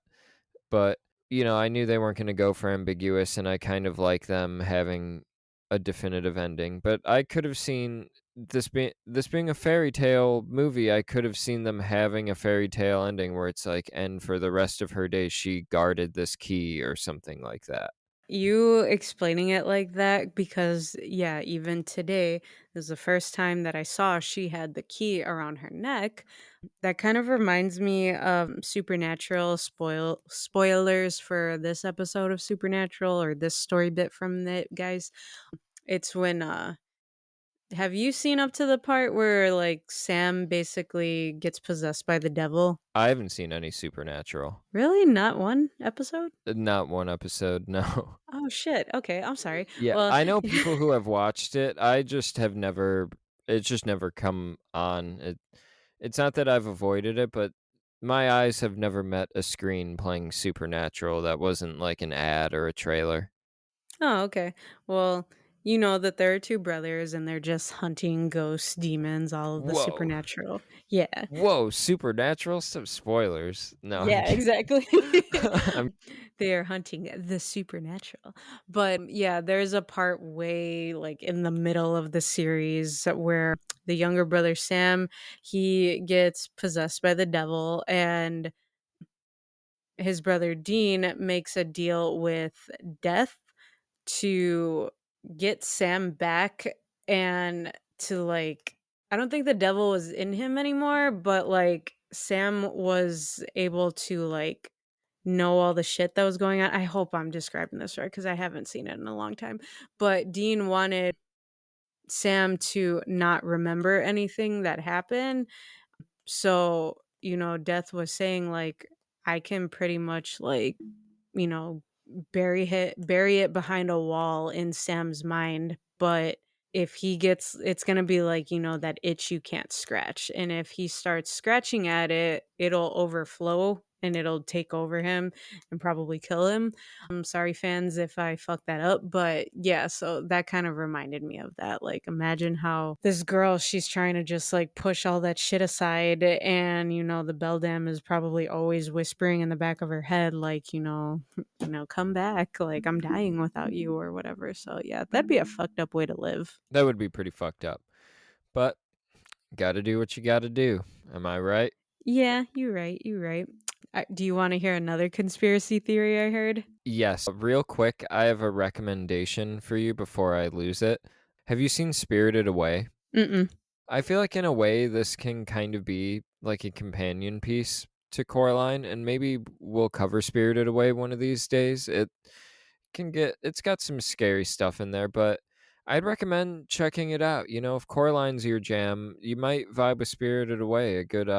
But, I knew they weren't gonna go for ambiguous, and I kind of like them having a definitive ending, but I could have seen this being a fairy tale movie. I could have seen them having a fairy tale ending where it's like, "And for the rest of her days, she guarded this key," or something like that. You explaining it like that because, yeah, even today is the first time that I saw she had the key around her neck. That kind of reminds me of Supernatural. Spoilers for this episode of Supernatural or this story bit from it, guys. It's when have you seen up to the part where like Sam basically gets possessed by the devil? I haven't seen any Supernatural. Really? Not one episode? Not one episode, no. Oh shit. Okay, I'm sorry. Yeah, Well, I know people who have watched it. I just have never it's just never come on. It's not that I've avoided it, but my eyes have never met a screen playing Supernatural that wasn't like an ad or a trailer. oh, okay. Well, you know that there are 2 brothers and they're just hunting ghosts, demons, all of the Whoa. supernatural. Yeah. Whoa, Supernatural? Some spoilers. No, I'm Yeah, kidding. exactly. I'm They are hunting the supernatural. But, yeah, there's a part way, like, in the middle of the series where the younger brother, Sam, he gets possessed by the devil, and his brother, Dean, makes a deal with death to get Sam back and to like I don't think the devil was in him anymore, but like Sam was able to like know all the shit that was going on. I hope I'm describing this right because I haven't seen it in a long time. But Dean wanted Sam to not remember anything that happened. So, Death was saying like I can pretty much like you know, bury it behind a wall in Sam's mind, but if he gets it's gonna be like, that itch you can't scratch, and if he starts scratching at it, it'll overflow and it'll take over him and probably kill him. I'm sorry, fans, if I fuck that up, but yeah, so that kind of reminded me of that. Like, imagine how this girl, she's trying to just like push all that shit aside, and the beldam is probably always whispering in the back of her head, like, come back, like I'm dying without you or whatever. So yeah, that'd be a fucked up way to live. That would be pretty fucked up. But gotta do what you gotta do. Am I right? Yeah, you're right. You're right. Do you want to hear another conspiracy theory I heard? Yes. Real quick, I have a recommendation for you before I lose it. Have you seen Spirited Away? Mm-mm. I feel like in a way this can kind of be like a companion piece to Coraline, and maybe we'll cover Spirited Away one of these days. It's got some scary stuff in there, but I'd recommend checking it out. If Coraline's your jam, you might vibe with Spirited Away, a good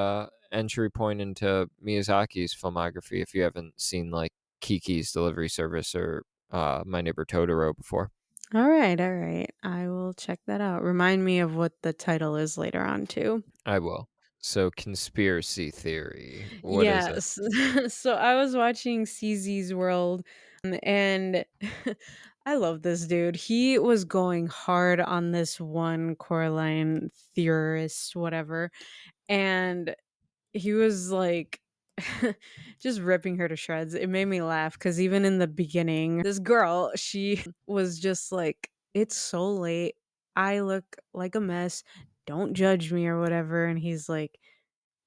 entry point into Miyazaki's filmography if you haven't seen like Kiki's Delivery Service or My Neighbor Totoro before. All right, all right. I will check that out. Remind me of what the title is later on too. I will. So, conspiracy theory. What is it? Yes. So I was watching CZ's World, and I love this dude. He was going hard on this one Coraline theorist, whatever. And he was like just ripping her to shreds. It made me laugh because even in the beginning, this girl, she was just like, "It's so late. I look like a mess. Don't judge me," or whatever. And he's like,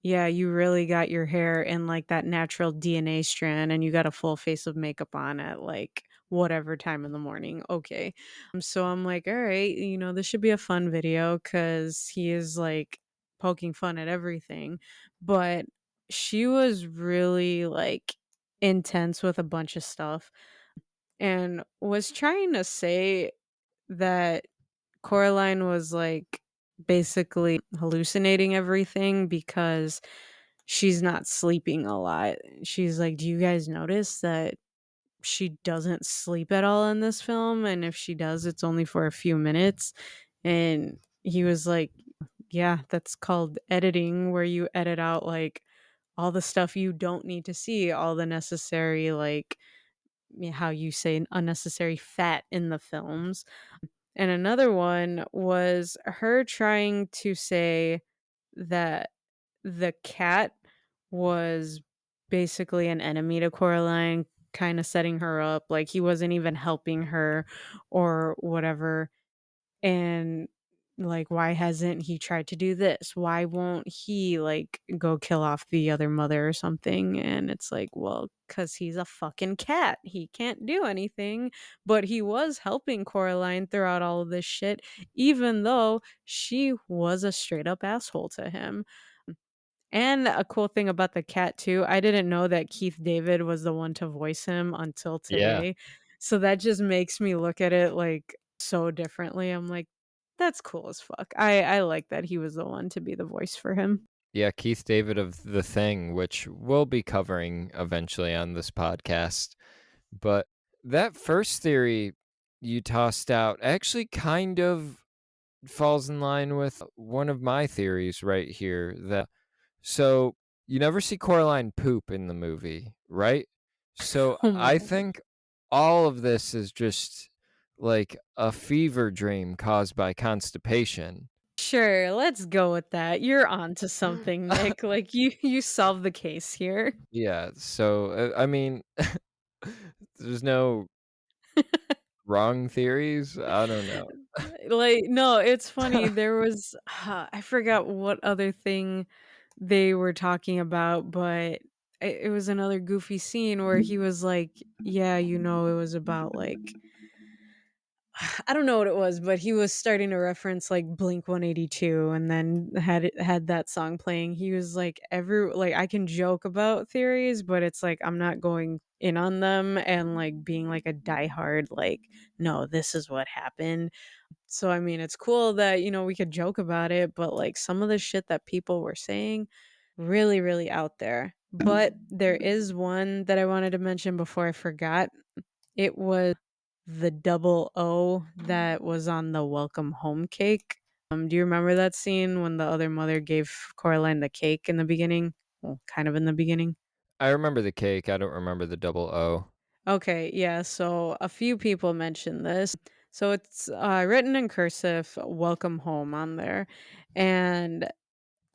"Yeah, you really got your hair in like that natural DNA strand and you got a full face of makeup on at like whatever time in the morning." Okay. So I'm like, all right, this should be a fun video because he is like poking fun at everything. But she was really like intense with a bunch of stuff and was trying to say that Coraline was like basically hallucinating everything because she's not sleeping a lot. She's like, "Do you guys notice that she doesn't sleep at all in this film? And if she does, it's only for a few minutes." And he was like, "Yeah, that's called editing, where you edit out like all the stuff you don't need to see, all the necessary, like, how you say, unnecessary fat in the films." And another one was her trying to say that the cat was basically an enemy to Coraline, kinda setting her up, like, he wasn't even helping her or whatever, and, like, why hasn't he tried to do this? Why won't he, like, go kill off the other mother or something? And it's like, well, cause he's a fucking cat. He can't do anything, but he was helping Coraline throughout all of this shit, even though she was a straight up asshole to him. And a cool thing about the cat too, I didn't know that Keith David was the one to voice him until Yeah. today. So that just makes me look at it like so differently. I'm like, that's cool as fuck. I like that he was the one to be the voice for him. Yeah, Keith David of The Thing, which we'll be covering eventually on this podcast. But that first theory you tossed out actually kind of falls in line with one of my theories right here. So you never see Coraline poop in the movie, right? So Oh my I god. think all of this is just like a fever dream caused by constipation. Sure, let's go with that. You're on to something, Nick. Like you solved the case here. Yeah, so I mean, there's no wrong theories. I don't know. Like, no, it's funny. There was I forgot what other thing they were talking about, but it was another goofy scene where he was like, "Yeah, it was about like." I don't know what it was, but he was starting to reference like Blink 182 and then had that song playing. He was like, every like I can joke about theories, but it's like I'm not going in on them and like being like a diehard like, no, this is what happened. So I mean, it's cool that we could joke about it, but like some of the shit that people were saying, really, really out there. But there is one that I wanted to mention before I forgot. It was the double O that was on the welcome home cake. Do you remember that scene when the other mother gave Coraline the cake in the beginning? Well, kind of in the beginning. I remember the cake, I don't remember the double O. Okay, yeah, so a few people mentioned this. So it's written in cursive, welcome home on there. And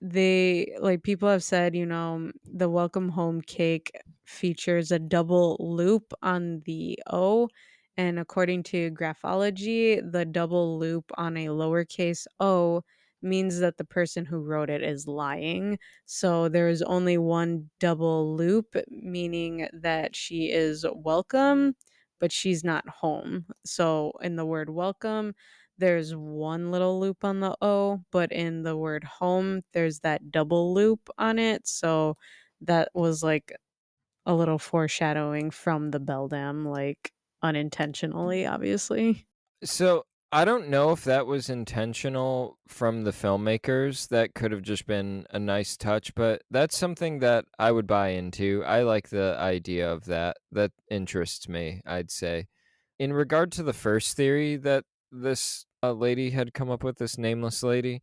they like people have said, the welcome home cake features a double loop on the O. And according to graphology, the double loop on a lowercase o means that the person who wrote it is lying. So there is only one double loop, meaning that she is welcome, but she's not home. So in the word welcome, there's one little loop on the O, but in the word home, there's that double loop on it. So that was like a little foreshadowing from the Beldam, like unintentionally, obviously. So, I don't know if that was intentional from the filmmakers, that could have just been a nice touch, but that's something that I would buy into. I like the idea of that. That interests me, I'd say. In regard to the first theory that this, lady had come up with, this nameless lady,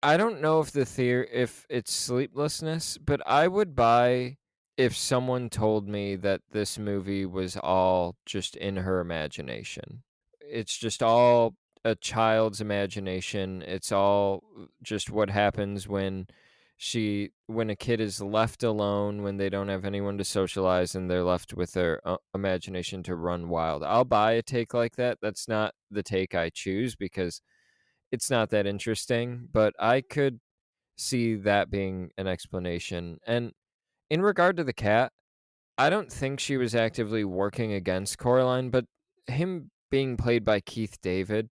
I don't know if if it's sleeplessness, but I would buy if someone told me that this movie was all just in her imagination. It's just all a child's imagination. It's all just what happens when when a kid is left alone, when they don't have anyone to socialize and they're left with their imagination to run wild. I'll buy a take like that. That's not the take I choose because it's not that interesting, but I could see that being an explanation. And in regard to the cat, I don't think she was actively working against Coraline, but him being played by Keith David,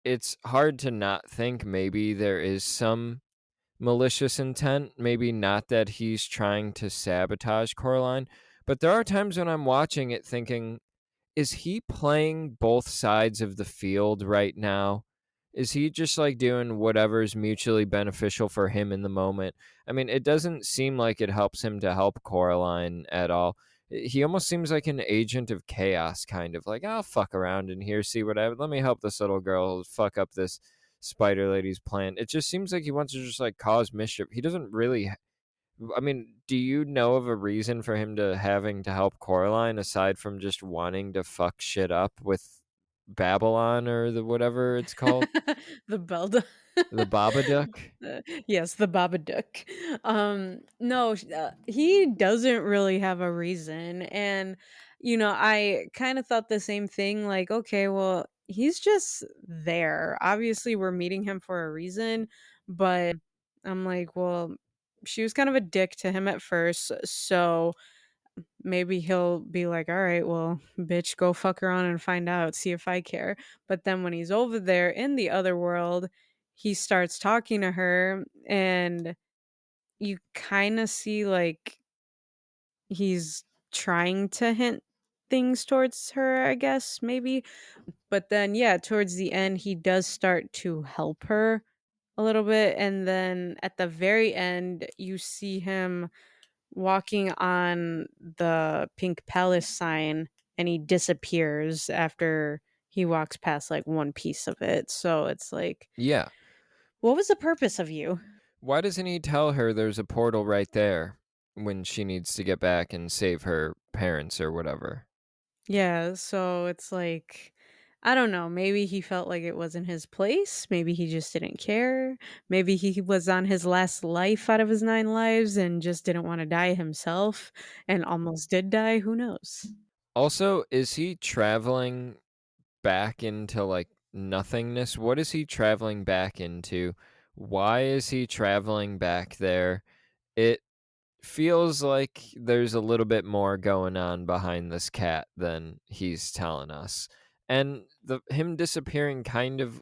it's hard to not think maybe there is some malicious intent. Maybe not that he's trying to sabotage Coraline, but there are times when I'm watching it thinking, is he playing both sides of the field right now? Is he just like doing whatever is mutually beneficial for him in the moment? I mean, it doesn't seem like it helps him to help Coraline at all. He almost seems like an agent of chaos, kind of like, I'll fuck around in here, see what I let me help this little girl fuck up this spider lady's plan. It just seems like he wants to just like cause mischief. He doesn't really I mean, do you know of a reason for him to having to help Coraline aside from just wanting to fuck shit up with Babylon or the whatever it's called? The Belda. The Babadook? Yes, the Babadook. No, he doesn't really have a reason, and I kind of thought the same thing. Like, okay, well, he's just there. Obviously, we're meeting him for a reason, but I'm like, well, she was kind of a dick to him at first, so maybe he'll be like, "All right, well, bitch, go fuck around and find out, see if I care." But then when he's over there in the other world, he starts talking to her and you kind of see like he's trying to hint things towards her, I guess, maybe. But then yeah, towards the end he does start to help her a little bit, and then at the very end you see him walking on the Pink Palace sign, and he disappears after he walks past like one piece of it. So it's like, Yeah. what was the purpose of you? Why doesn't he tell her there's a portal right there when she needs to get back and save her parents or whatever? Yeah, so it's like, I don't know, maybe he felt like it wasn't his place, maybe he just didn't care, maybe he was on his last life out of his 9 lives and just didn't want to die himself and almost did die, who knows? Also, is he traveling back into like nothingness? What is he traveling back into? Why is he traveling back there? It feels like there's a little bit more going on behind this cat than he's telling us. And the him disappearing kind of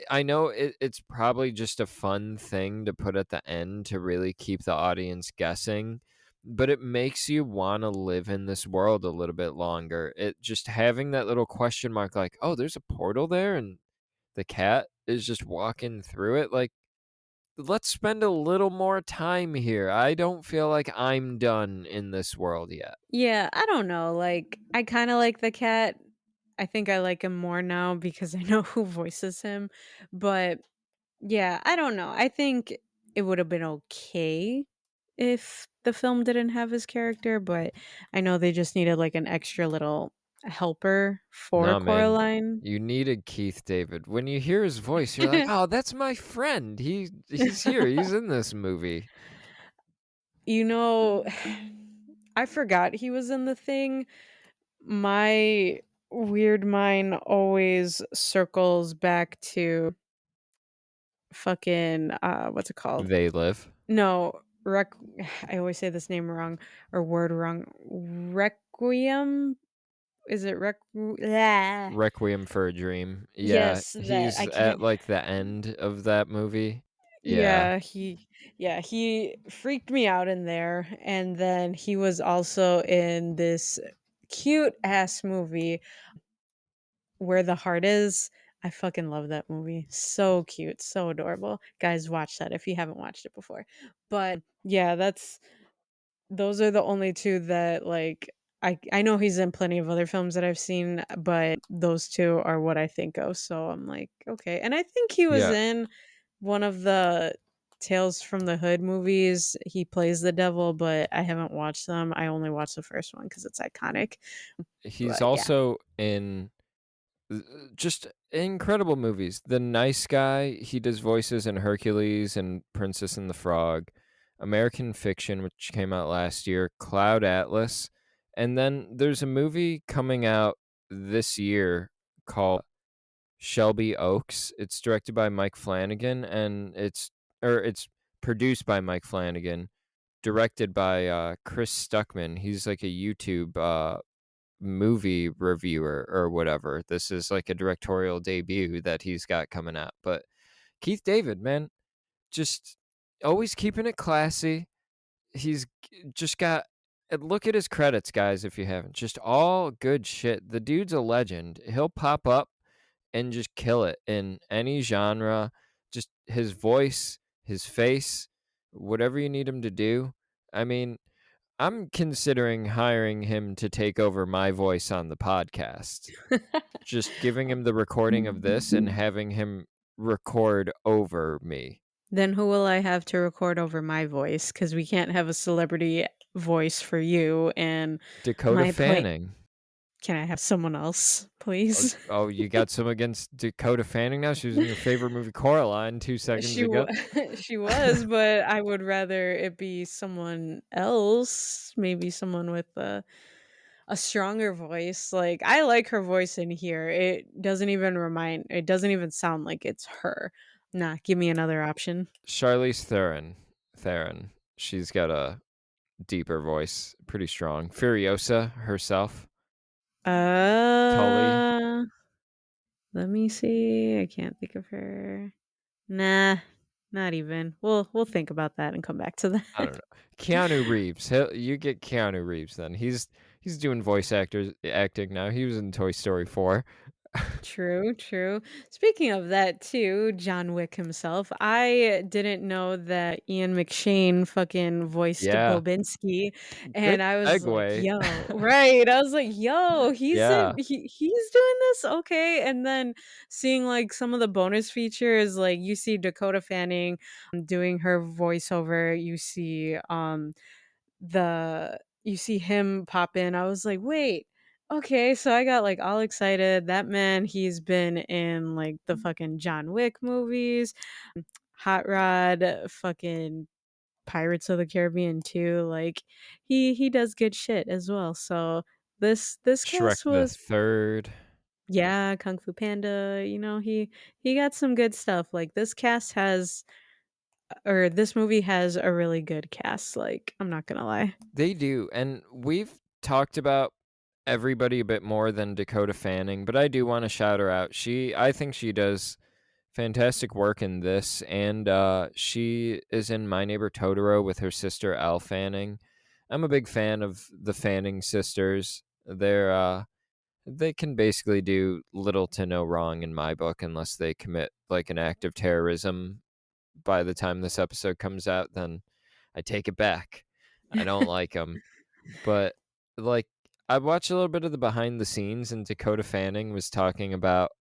I know it's probably just a fun thing to put at the end to really keep the audience guessing, but it makes you want to live in this world a little bit longer. It just having that little question mark like, "Oh, there's a portal there and the cat is just walking through it." Like, let's spend a little more time here. I don't feel like I'm done in this world yet. Yeah, I don't know, like, I kinda like the cat. I think I like him more now because I know who voices him, but, yeah, I don't know, I think it would've been okay if the film didn't have his character, but I know they just needed, like, an extra little helper for Nah, man. Coraline. You needed Keith David. When you hear his voice, you're like, "Oh, that's my friend. He's here. He's in this movie." You know, I forgot he was in the thing. My weird mind always circles back to fucking, what's it called? They Live. No, I always say this name wrong or word wrong. Requiem? Is it yeah. Requiem for a Dream. Yeah, Yes, that he's I at, can't. like, the end of that movie. Yeah. Yeah, he freaked me out in there, and then he was also in this cute ass movie, Where the Heart Is. I fucking love that movie. So cute, so adorable. Guys, watch that if you haven't watched it before. But yeah, those are the only 2 that, like, I know he's in plenty of other films that I've seen, but those 2 are what I think of, so I'm like, "Okay," and I think he was Yeah. in one of the Tales from the Hood movies. He plays the devil, but I haven't watched them. I only watched the first one because it's iconic, He's but yeah. also in just incredible movies. The Nice Guy, he does voices in Hercules and Princess and the Frog, American Fiction, which came out last year, Cloud Atlas, and then there's a movie coming out this year called Shelby Oaks. It's directed by Mike Flanagan, and it's produced by Mike Flanagan, directed by Chris Stuckman. He's like a YouTube movie reviewer or whatever. This is like a directorial debut that he's got coming out. But Keith David, man, just always keeping it classy. Just got look at his credits, guys, if you haven't. Just all good shit. The dude's a legend. He'll pop up and just kill it in any genre. Just his voice, his face, whatever you need him to do. I mean, I'm considering hiring him to take over my voice on the podcast. Just giving him the recording of this and having him record over me. Then who will I have to record over my voice? Because we can't have a celebrity voice for you and Dakota my point. Fanning. Can I have someone else, Oh, please? oh, you got some against Dakota Fanning now? She was in your favorite movie, Coraline, 2 seconds She ago. wa she was, but I would rather it be someone else, maybe someone with a stronger voice. Like, I like her voice in here. It doesn't even sound like it's her. Nah, give me another option. Charlize Theron. Theron. She's got a deeper voice, pretty strong. Furiosa herself. Tully. Uh, Let me see. I can't think of her. Nah, not even. We'll think about that and come back to I don't that. know. Keanu Reeves. You get Keanu Reeves then. He's doing voice actors acting now. He was in Toy Story 4. True, true. Speaking of that too, John Wick himself. I didn't know that Ian McShane fucking voiced Yeah. Bobinski, Good and I was like, segue. "Yo," right? I was like, "Yo, Yeah. he's doing this, okay." And then seeing like some of the bonus features, like you see Dakota Fanning doing her voiceover, you see him pop in. I was like, "Wait, okay." So I got, like, all excited. That man, he's been in, like, the fucking John Wick movies, Hot Rod, fucking Pirates of the Caribbean too, like, he does good shit as well. So this Shrek cast the was. Third. Yeah, Kung Fu Panda, he got some good stuff. Like, this movie has a really good cast, like, I'm not gonna lie. They do. And we've talked about everybody a bit more than Dakota Fanning, but I do want to shout her out. I think she does fantastic work in this, and she is in My Neighbor Totoro with her sister Elle Fanning. I'm a big fan of the Fanning sisters. They can basically do little to no wrong in my book unless they commit like an act of terrorism. By the time this episode comes out, then I take it back. I don't like them, but like I watched a little bit of the behind the scenes, and Dakota Fanning was talking about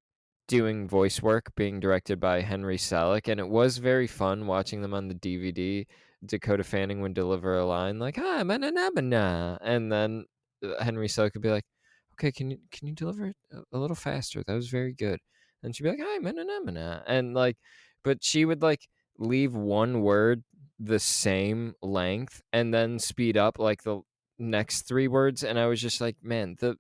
doing voice work being directed by Henry Selick, and it was very fun watching them on the DVD. Dakota Fanning would deliver a line like, "Hi, manana," and then Henry Selick would be like, "Okay, can you deliver it a little faster? That was very good." And she'd be like, "Hi, manana," and like, but she would like leave one word the same length and then speed up like the next three words, and I was just like, man, the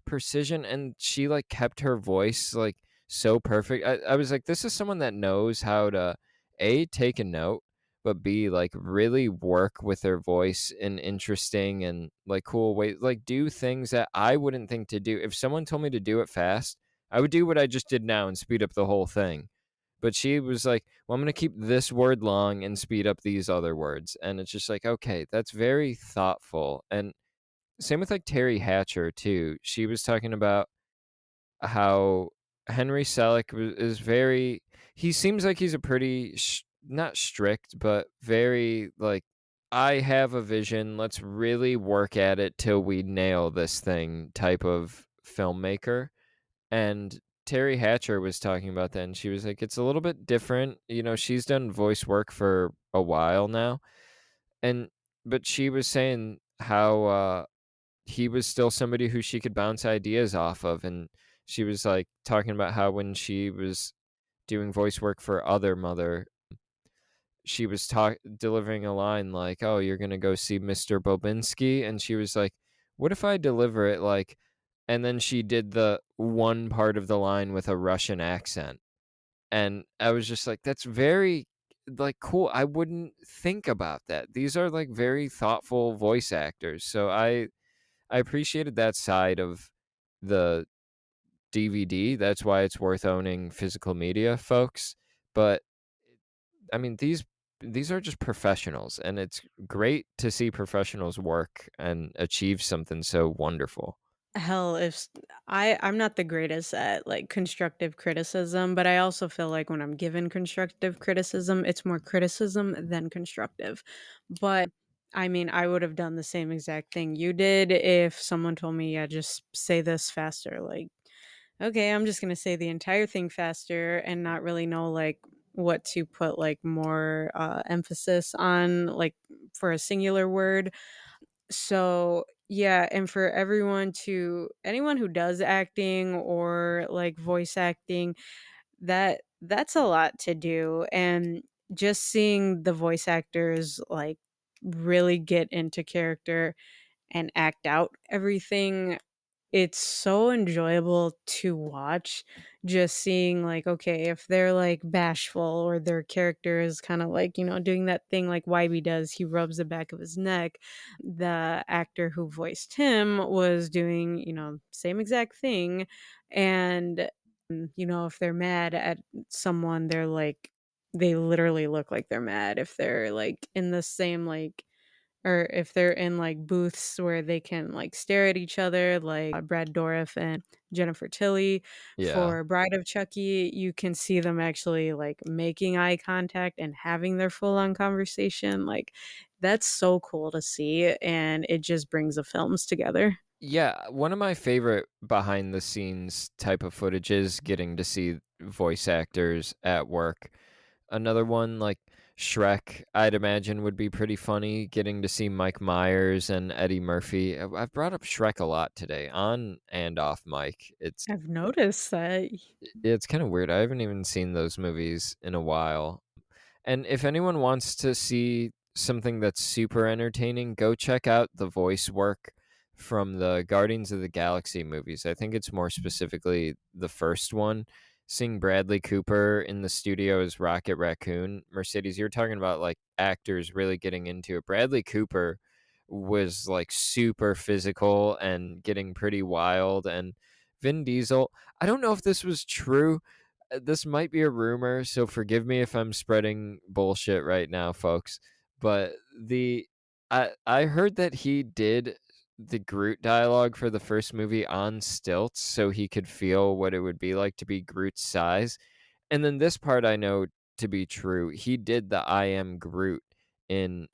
precision, and she like kept her voice like so perfect. I was like, this is someone that knows how to A, take a note, but B, like really work with their voice in interesting and like cool ways, like do things that I wouldn't think to do. If someone told me to do it fast, I would do what I just did now and speed up the whole thing. But she was like, well, I'm going to keep this word long and speed up these other words. And it's just like, okay, that's very thoughtful. And same with like Terry Hatcher, too. She was talking about how Henry Selick is very, he seems like he's a pretty not strict, but very like, I have a vision, let's really work at it till we nail this thing type of filmmaker. And Terry Hatcher was talking about that, and she was like, it's a little bit different, she's done voice work for a while now, and but she was saying how he was still somebody who she could bounce ideas off of. And she was like talking about how when she was doing voice work for Other Mother, she was delivering a line like, "Oh, you're gonna go see Mr. Bobinski," and she was like, "What if I deliver it like?" And then she did the one part of the line with a Russian accent, and I was just like, "That's very like cool." I wouldn't think about that. These are like very thoughtful voice actors, so I appreciated that side of the DVD. That's why it's worth owning physical media, folks. But I mean, these are just professionals, and it's great to see professionals work and achieve something so wonderful. Hell, if s I'm not the greatest at, like, constructive criticism, but I also feel like when I'm given constructive criticism, it's more criticism than constructive. But, I mean, I would have done the same exact thing you did if someone told me, "Yeah, just say this faster." Like, okay, I'm just gonna say the entire thing faster and not really know, like, what to put, like, more, emphasis on, like, for a singular word. So, yeah, and for anyone who does acting or like voice acting, that's a lot to do, and just seeing the voice actors like really get into character and act out everything, it's so enjoyable to watch, just seeing, like, okay, if they're, like, bashful or their character is kinda, like, doing that thing like Wybie does, he rubs the back of his neck. The actor who voiced him was doing, same exact thing, and, if they're mad at someone, they literally look like they're mad if they're, like, in the same, like or if they're in, like, booths where they can, like, stare at each other, like, Brad Dourif and Jennifer Tilly Yeah. for Bride of Chucky, you can see them actually, like, making eye contact and having their full-on conversation, like, that's so cool to see, and it just brings the films together. Yeah, one of my favorite behind the scenes type of footage is getting to see voice actors at work. Another one like Shrek, I'd imagine would be pretty funny getting to see Mike Myers and Eddie Murphy. I've brought up Shrek a lot today, on and off mic. I've noticed that. It's kind of weird. I haven't even seen those movies in a while. And if anyone wants to see something that's super entertaining, go check out the voice work from the Guardians of the Galaxy movies. I think it's more specifically the first one. Seeing Bradley Cooper in the studio as Rocket Raccoon. Mercedes, you're talking about like actors really getting into it. Bradley Cooper was like super physical and getting pretty wild. And Vin Diesel, I don't know if this was true. This might be a rumor, so forgive me if I'm spreading bullshit right now, folks. But I heard that he did the Groot dialogue for the first movie on stilts so he could feel what it would be like to be Groot's size. And then this part I know to be true. He did the I am Groot in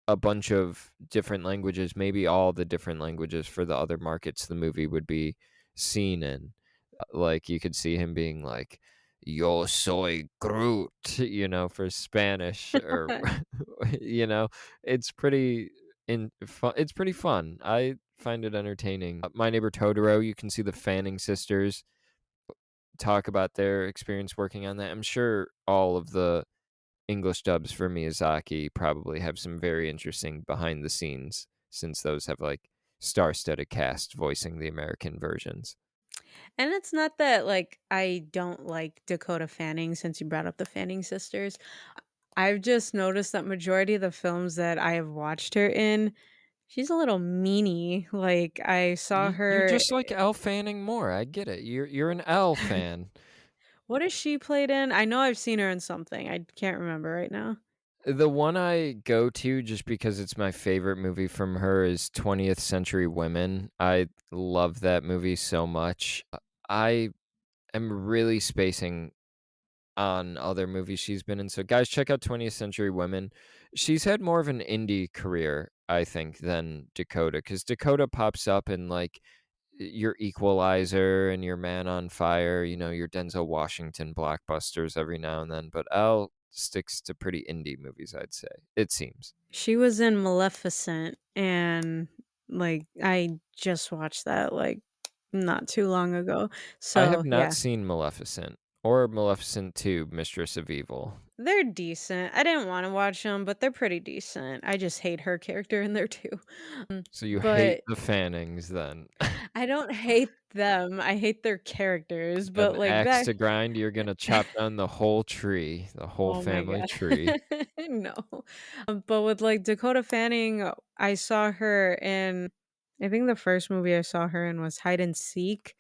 a bunch of different languages, maybe all the different languages for the other markets the movie would be seen in. Like, you could see him being like, "Yo soy Groot," for Spanish or, you know, it's pretty it's pretty fun. I find it entertaining. My Neighbor Totoro, you can see the Fanning sisters talk about their experience working on that. I'm sure all of the English dubs for Miyazaki probably have some very interesting behind the scenes since those have, like, star-studded cast voicing the American versions. And it's not that, like, I don't like Dakota Fanning since you brought up the Fanning sisters. I've just noticed that majority of the films that I have watched her in, she's a little meanie. Like, I saw You're her. just like Elle Fanning Moore, I get it. You're an Elle fan. What has she played in? I know I've seen her in something. I can't remember right now. The one I go to just because it's my favorite movie from her is 20th Century Women. I love that movie so much. I am really spacing on other movies she's been in. So guys, check out 20th Century Women. She's had more of an indie career, I think, than Dakota, because Dakota pops up in like your Equalizer and your Man on Fire, your Denzel Washington blockbusters every now and then. But Elle sticks to pretty indie movies, I'd say. It seems. She was in Maleficent, and, like, I just watched that, like, not too long ago. I have So, not yeah, seen Maleficent or Maleficent 2, Mistress of Evil. they're decent. I didn't wanna watch them, but they're pretty decent. I just hate her character in there too. So you hate But the Fannings then. I don't hate them, I hate their characters, Got but, an like, axe back. to grind, you're gonna chop down the whole tree, the whole Oh my family god. tree. No. But with, like, Dakota Fanning, I saw her in. I think the first movie I saw her in was Hide and Seek,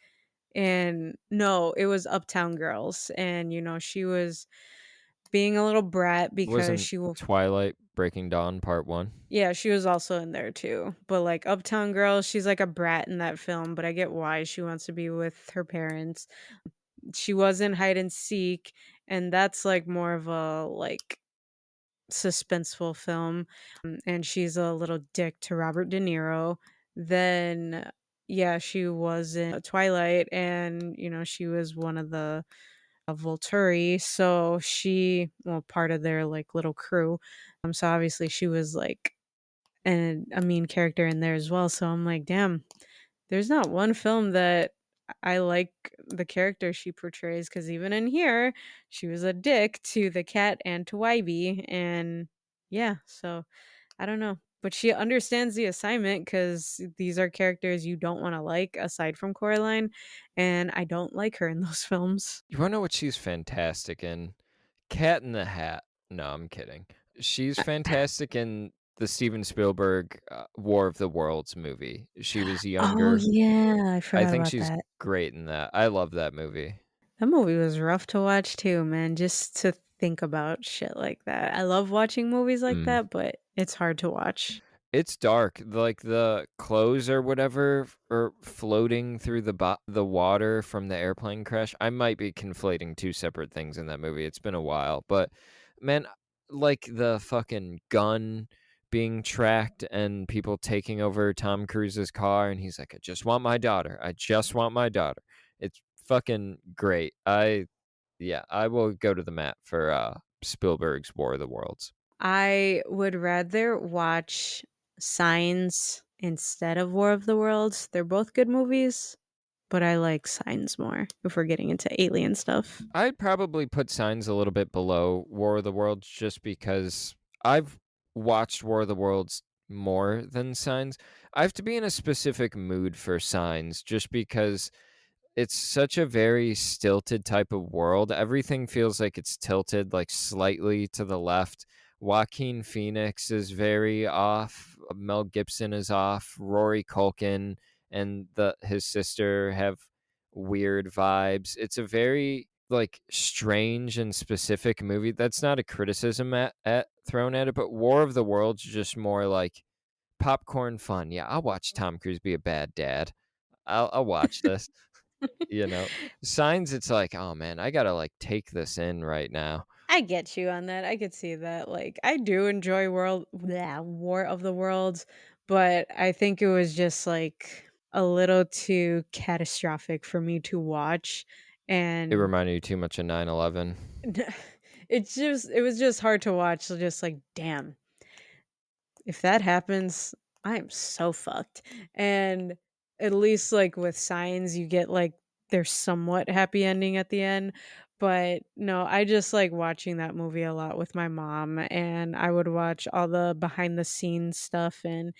and no, it was Uptown Girls, and, she was being a little brat because Wasn't she will. Twilight Breaking Dawn Part 1? Yeah, she was also in there too, but, like, Uptown Girls, she's like a brat in that film, but I get why she wants to be with her parents. She was in Hide and Seek, and that's, like, more of a, like, suspenseful film, and she's a little dick to Robert De Niro. Then, yeah, she was in Twilight, and, she was one of the Volturi, so well, part of their, like, little crew. So obviously she was, like, a mean character in there as well, so I'm like, "Damn, there's not one film that I like the character she portrays." Because even in here, she was a dick to the cat and to Wybie, and yeah, so I don't know. But she understands the assignment because these are characters you don't wanna like aside from Coraline, and I don't like her in those films. You wanna know what she's fantastic in? Cat in the Hat. No, I'm kidding. She's fantastic in the Steven Spielberg, War of the Worlds movie. She was Oh, younger. yeah, I I forgot think about she's that. great in that. I love that movie. That movie was rough to watch too, man, just to think about shit like that. I love watching movies like Mm. that, but it's hard to watch. It's dark, like, the clothes or whatever are floating through the water from the airplane crash. I might be conflating 2 separate things in that movie, it's been a while, but, man, like, the fucking gun being tracked and people taking over Tom Cruise's car, and he's like, "I just want my daughter. I just want my daughter." It's fucking great. Yeah, I will go to the mat for, Spielberg's War of the Worlds. I would rather watch Signs instead of War of the Worlds. They're both good movies, but I like Signs more if we're getting into alien stuff. I'd probably put Signs a little bit below War of the Worlds just because I've watched War of the Worlds more than Signs. I have to be in a specific mood for Signs just because it's such a very stilted type of world. Everything feels like it's tilted like slightly to the left. Joaquin Phoenix is very off. Mel Gibson is off. Rory Culkin and the his sister have weird vibes. It's a very like strange and specific movie. That's not a criticism at thrown at it, but War of the Worlds just more like popcorn fun. Yeah, I'll watch Tom Cruise be a bad dad. I'll watch this. You know? Signs, it's like, "Oh, man, I gotta, like, take this in right now." I get you on that. I could see that. Like, I do enjoy War of the Worlds, but I think it was just like a little too catastrophic for me to watch, It and reminded you too much of 9/11. it was just hard to watch, so just like, "Damn, if that happens, I am so fucked." And at least, like, with Signs, you get, like, their somewhat happy ending at the end, but no, I just like watching that movie a lot with my mom, and I would watch all the behind the scenes stuff, and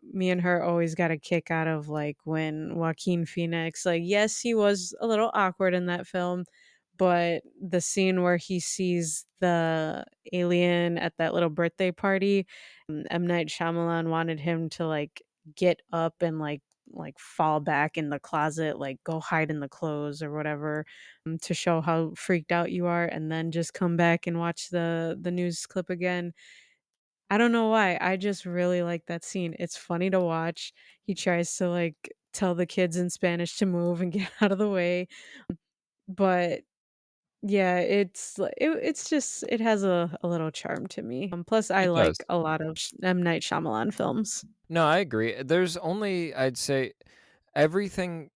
me and her always got a kick out of, like, when Joaquin Phoenix, like, yes, he was a little awkward in that film, but the scene where he sees the alien at that little birthday party, M. Night Shyamalan wanted him to, like, get up and, like, fall back in the closet, like, go hide in the clothes or whatever, to show how freaked out you are, and then just come back and watch the news clip again. I don't know why, I just really like that scene. It's funny to watch. He tries to, like, tell the kids in Spanish to move and get out of the way, but yeah, it's just it has a little charm to me. Plus I It does. like a lot of M. Night Shyamalan films. No, I agree. There's only, I'd say, everything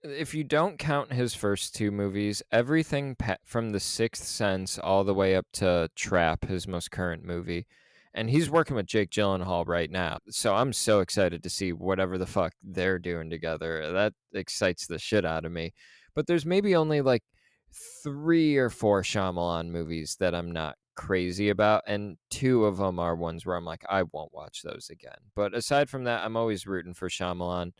if you don't count his first 2 movies, everything from The Sixth Sense all the way up to Trap, his most current movie, and he's working with Jake Gyllenhaal right now, so I'm so excited to see whatever the fuck they're doing together. That excites the shit out of me. But there's maybe only, like, 3 or 4 Shyamalan movies that I'm not crazy about, and 2 of them are ones where I'm like, "I won't watch those again." But aside from that, I'm always rooting for Shyamalan.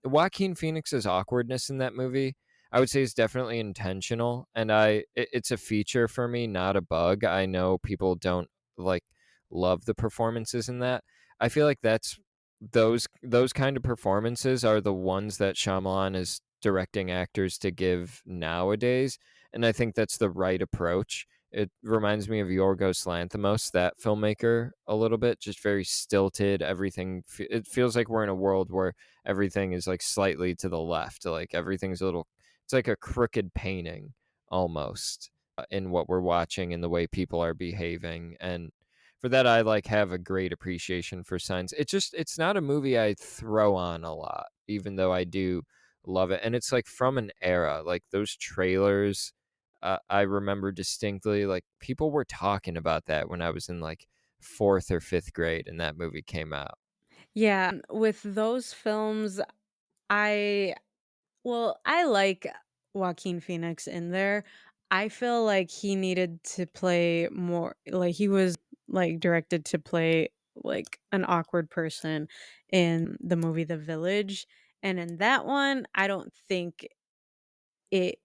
Joaquin Phoenix's awkwardness in that movie, I would say, is definitely intentional, and it's a feature for me, not a bug. I know people don't like love the performances in that. I feel like that's those kind of performances are the ones that Shyamalan is directing actors to give nowadays, and I think that's the right approach. It reminds me of Yorgos Lanthimos, that filmmaker, a little bit, just very stilted. Everything. It feels like we're in a world where everything is like slightly to the left. Like everything's a little, it's like a crooked painting almost in what we're watching and the way people are behaving. And for that, I like have a great appreciation for Signs. It's just, it's not a movie I throw on a lot, even though I do love it. And it's like from an era, like those trailers. I remember distinctly, like people were talking about that when I was in like fourth or fifth grade, and that movie came out. Yeah, with those films, I I like Joaquin Phoenix in there. I feel like he needed to play more like, he was, like, directed to play, like, an awkward person in the movie The Village, and in that one, I don't think it,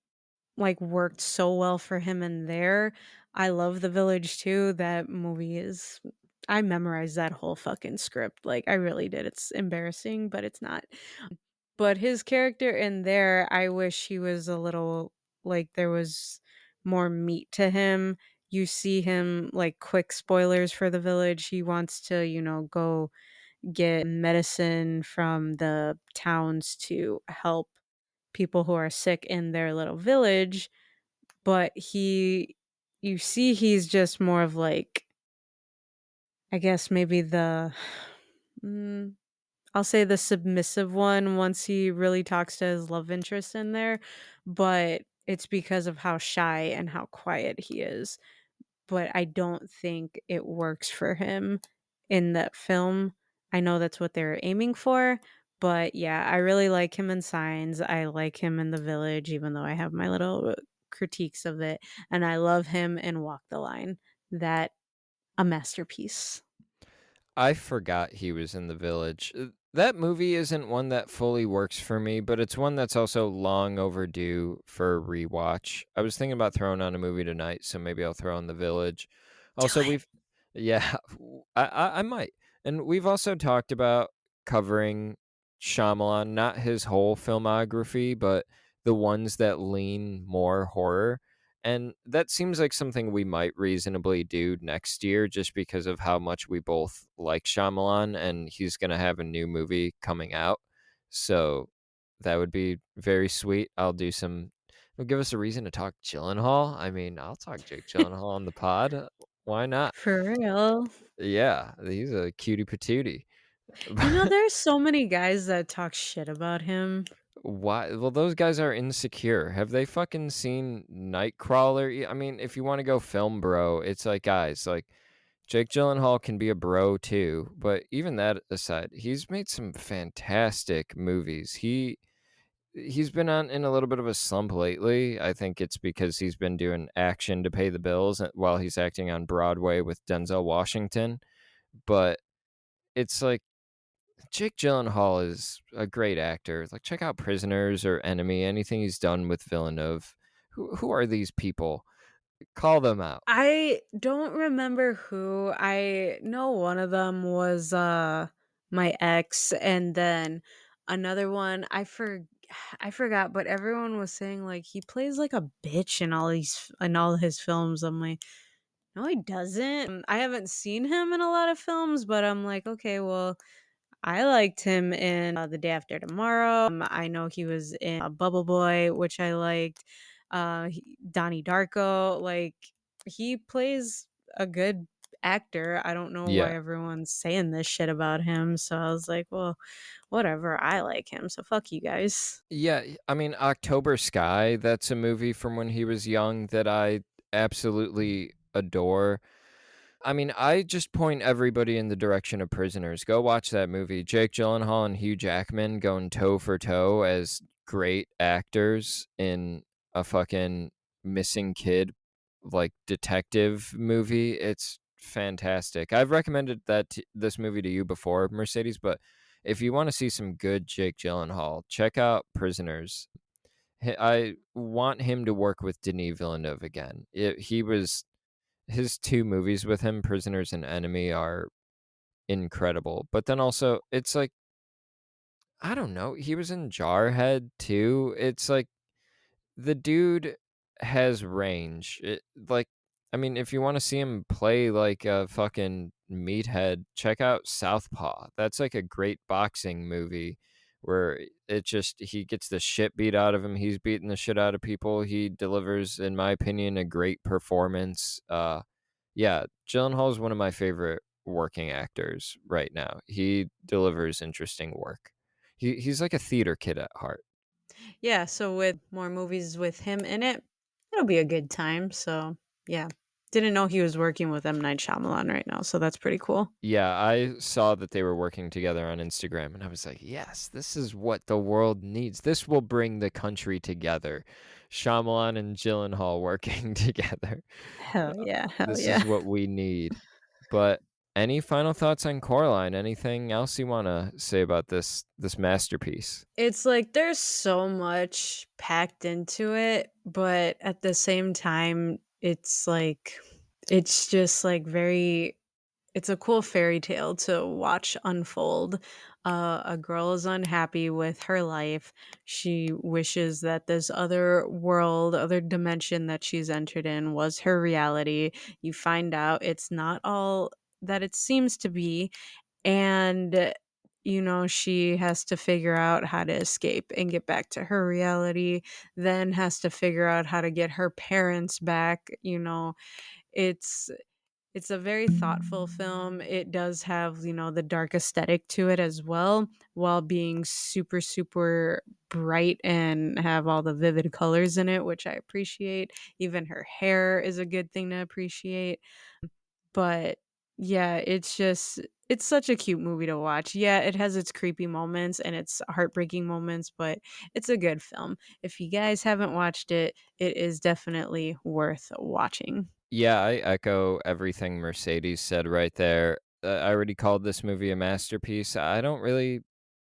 like, worked so well for him in there. I love The Village too. That movie is, I memorized that whole fucking script, like, I really did. It's embarrassing, but it's not. But his character in there, I wish he was a little, like, there was more meat to him. You see him, like, quick spoilers for The Village, he wants to, go get medicine from the towns to help people who are sick in their little village, but you see he's just more of, like, I guess maybe the mm, I'll say the submissive one once he really talks to his love interest in there, but it's because of how shy and how quiet he is. But I don't think it works for him in that film. I know that's what they're aiming for, but yeah, I really like him in Signs. I like him in The Village, even though I have my little critiques of it. And I love him in Walk the Line. That a masterpiece. I forgot he was in The Village. That movie isn't one that fully works for me, but it's one that's also long overdue for a rewatch. I was thinking about throwing on a movie tonight, so maybe I'll throw on The Village. Do Also, it. yeah, I might. And we've also talked about covering Shyamalan, not his whole filmography, but the ones that lean more horror. And that seems like something we might reasonably do next year just because of how much we both like Shyamalan and he's going to have a new movie coming out. So that would be very sweet. It'll give us a reason to talk Gyllenhaal. I mean, I'll talk Jake Gyllenhaal on the pod. Why not? For real. Yeah, he's a cutie patootie. You know, there's so many guys that talk shit about him. Why? Well, those guys are insecure. Have they fucking seen Nightcrawler? I mean, if you want to go film bro, it's like guys, like Jake Gyllenhaal can be a bro too, but even that aside, he's made some fantastic movies. He's been on in a little bit of a slump lately. I think it's because he's been doing action to pay the bills while he's acting on Broadway with Denzel Washington. But it's like Jake Gyllenhaal is a great actor. Like, check out Prisoners or Enemy, anything he's done with Villeneuve. Who are these people? Call them out. I don't remember who. I know one of them was my ex, and then another one I forgot, but everyone was saying like he plays like a bitch in all his films. I'm like, no, he doesn't. I haven't seen him in a lot of films, but I'm like, okay, well, I liked him in The Day After Tomorrow. I know he was in Bubble Boy, which I liked. Donnie Darko, like he plays a good actor. I don't know Yeah. why everyone's saying this shit about him. So I was like, well, whatever. I like him. So fuck you guys. Yeah, I mean, October Sky, that's a movie from when he was young that I absolutely adore. I mean, I just point everybody in the direction of Prisoners. Go watch that movie. Jake Gyllenhaal and Hugh Jackman going toe for toe as great actors in a fucking missing kid, like detective movie. It's fantastic. I've recommended this movie to you before, Mercedes, but if you want to see some good Jake Gyllenhaal, check out Prisoners. I want him to work with Denis Villeneuve again. He was his 2 movies with him, Prisoners and Enemy, are incredible, but then also, it's like, I don't know, he was in Jarhead too. It's like, the dude has range. I mean, if you wanna see him play like a fucking meathead, check out Southpaw. That's like a great boxing movie where he gets the shit beat out of him, he's beating the shit out of people, he delivers, in my opinion, a great performance. Yeah, Gyllenhaal is one of my favorite working actors right now. He delivers interesting work. He's like a theater kid at heart. Yeah. So with more movies with him in it, it'll be a good time. So yeah. Didn't know he was working with M. Night Shyamalan right now. So that's pretty cool. Yeah, I saw that they were working together on Instagram, and I was like, "Yes, this is what the world needs. This will bring the country together." Shyamalan and Gyllenhaal working together. Hell yeah. Hell This yeah. is what we need. But any final thoughts on Coraline? Anything else you want to say about this masterpiece? It's like there's so much packed into it, but at the same time, it's just like very it's a cool fairy tale to watch unfold. A girl is unhappy with her life. She wishes that this other world, other dimension that she's entered in was her reality. You find out it's not all that it seems to be, and she has to figure out how to escape and get back to her reality, then has to figure out how to get her parents back. It's it's a very thoughtful film. It does have, the dark aesthetic to it as well, while being super, super bright and have all the vivid colors in it, which I appreciate. Even her hair is a good thing to appreciate. But yeah, it's such a cute movie to watch. Yeah, it has its creepy moments and its heartbreaking moments, but it's a good film. If you guys haven't watched it, it is definitely worth watching. Yeah, I echo everything Mercedes said right there. I already called this movie a masterpiece. I don't really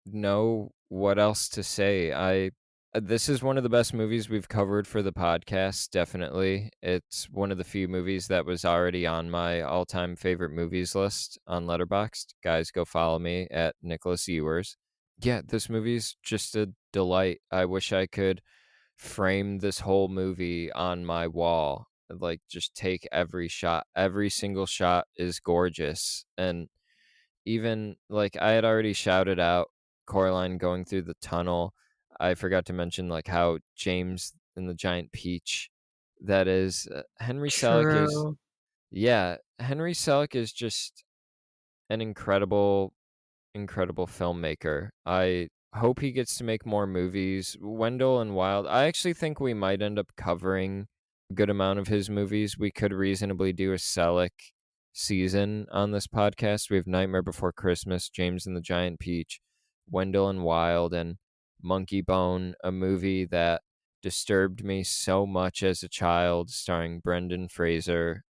know what else to say. This is one of the best movies we've covered for the podcast, definitely. It's one of the few movies that was already on my all-time favorite movies list on Letterboxd. Guys, go follow me at Nicholas Ewers. Yeah, this movie's just a delight. I wish I could frame this whole movie on my wall. Like, just take every shot. Every single shot is gorgeous. And even like I had already shouted out Coraline going through the tunnel. I forgot to mention like how James and the giant peach that is Henry Selick is True. yeah, Henry Selick is just an incredible incredible filmmaker. I hope he gets to make more movies. Wendell and Wild, I actually think we might end up covering a good amount of his movies. We could reasonably do a Selick season on this podcast. We have Nightmare Before Christmas, James and the Giant Peach, Wendell and Wild, and Monkey Bone, a movie that disturbed me so much as a child, starring Brendan Fraser.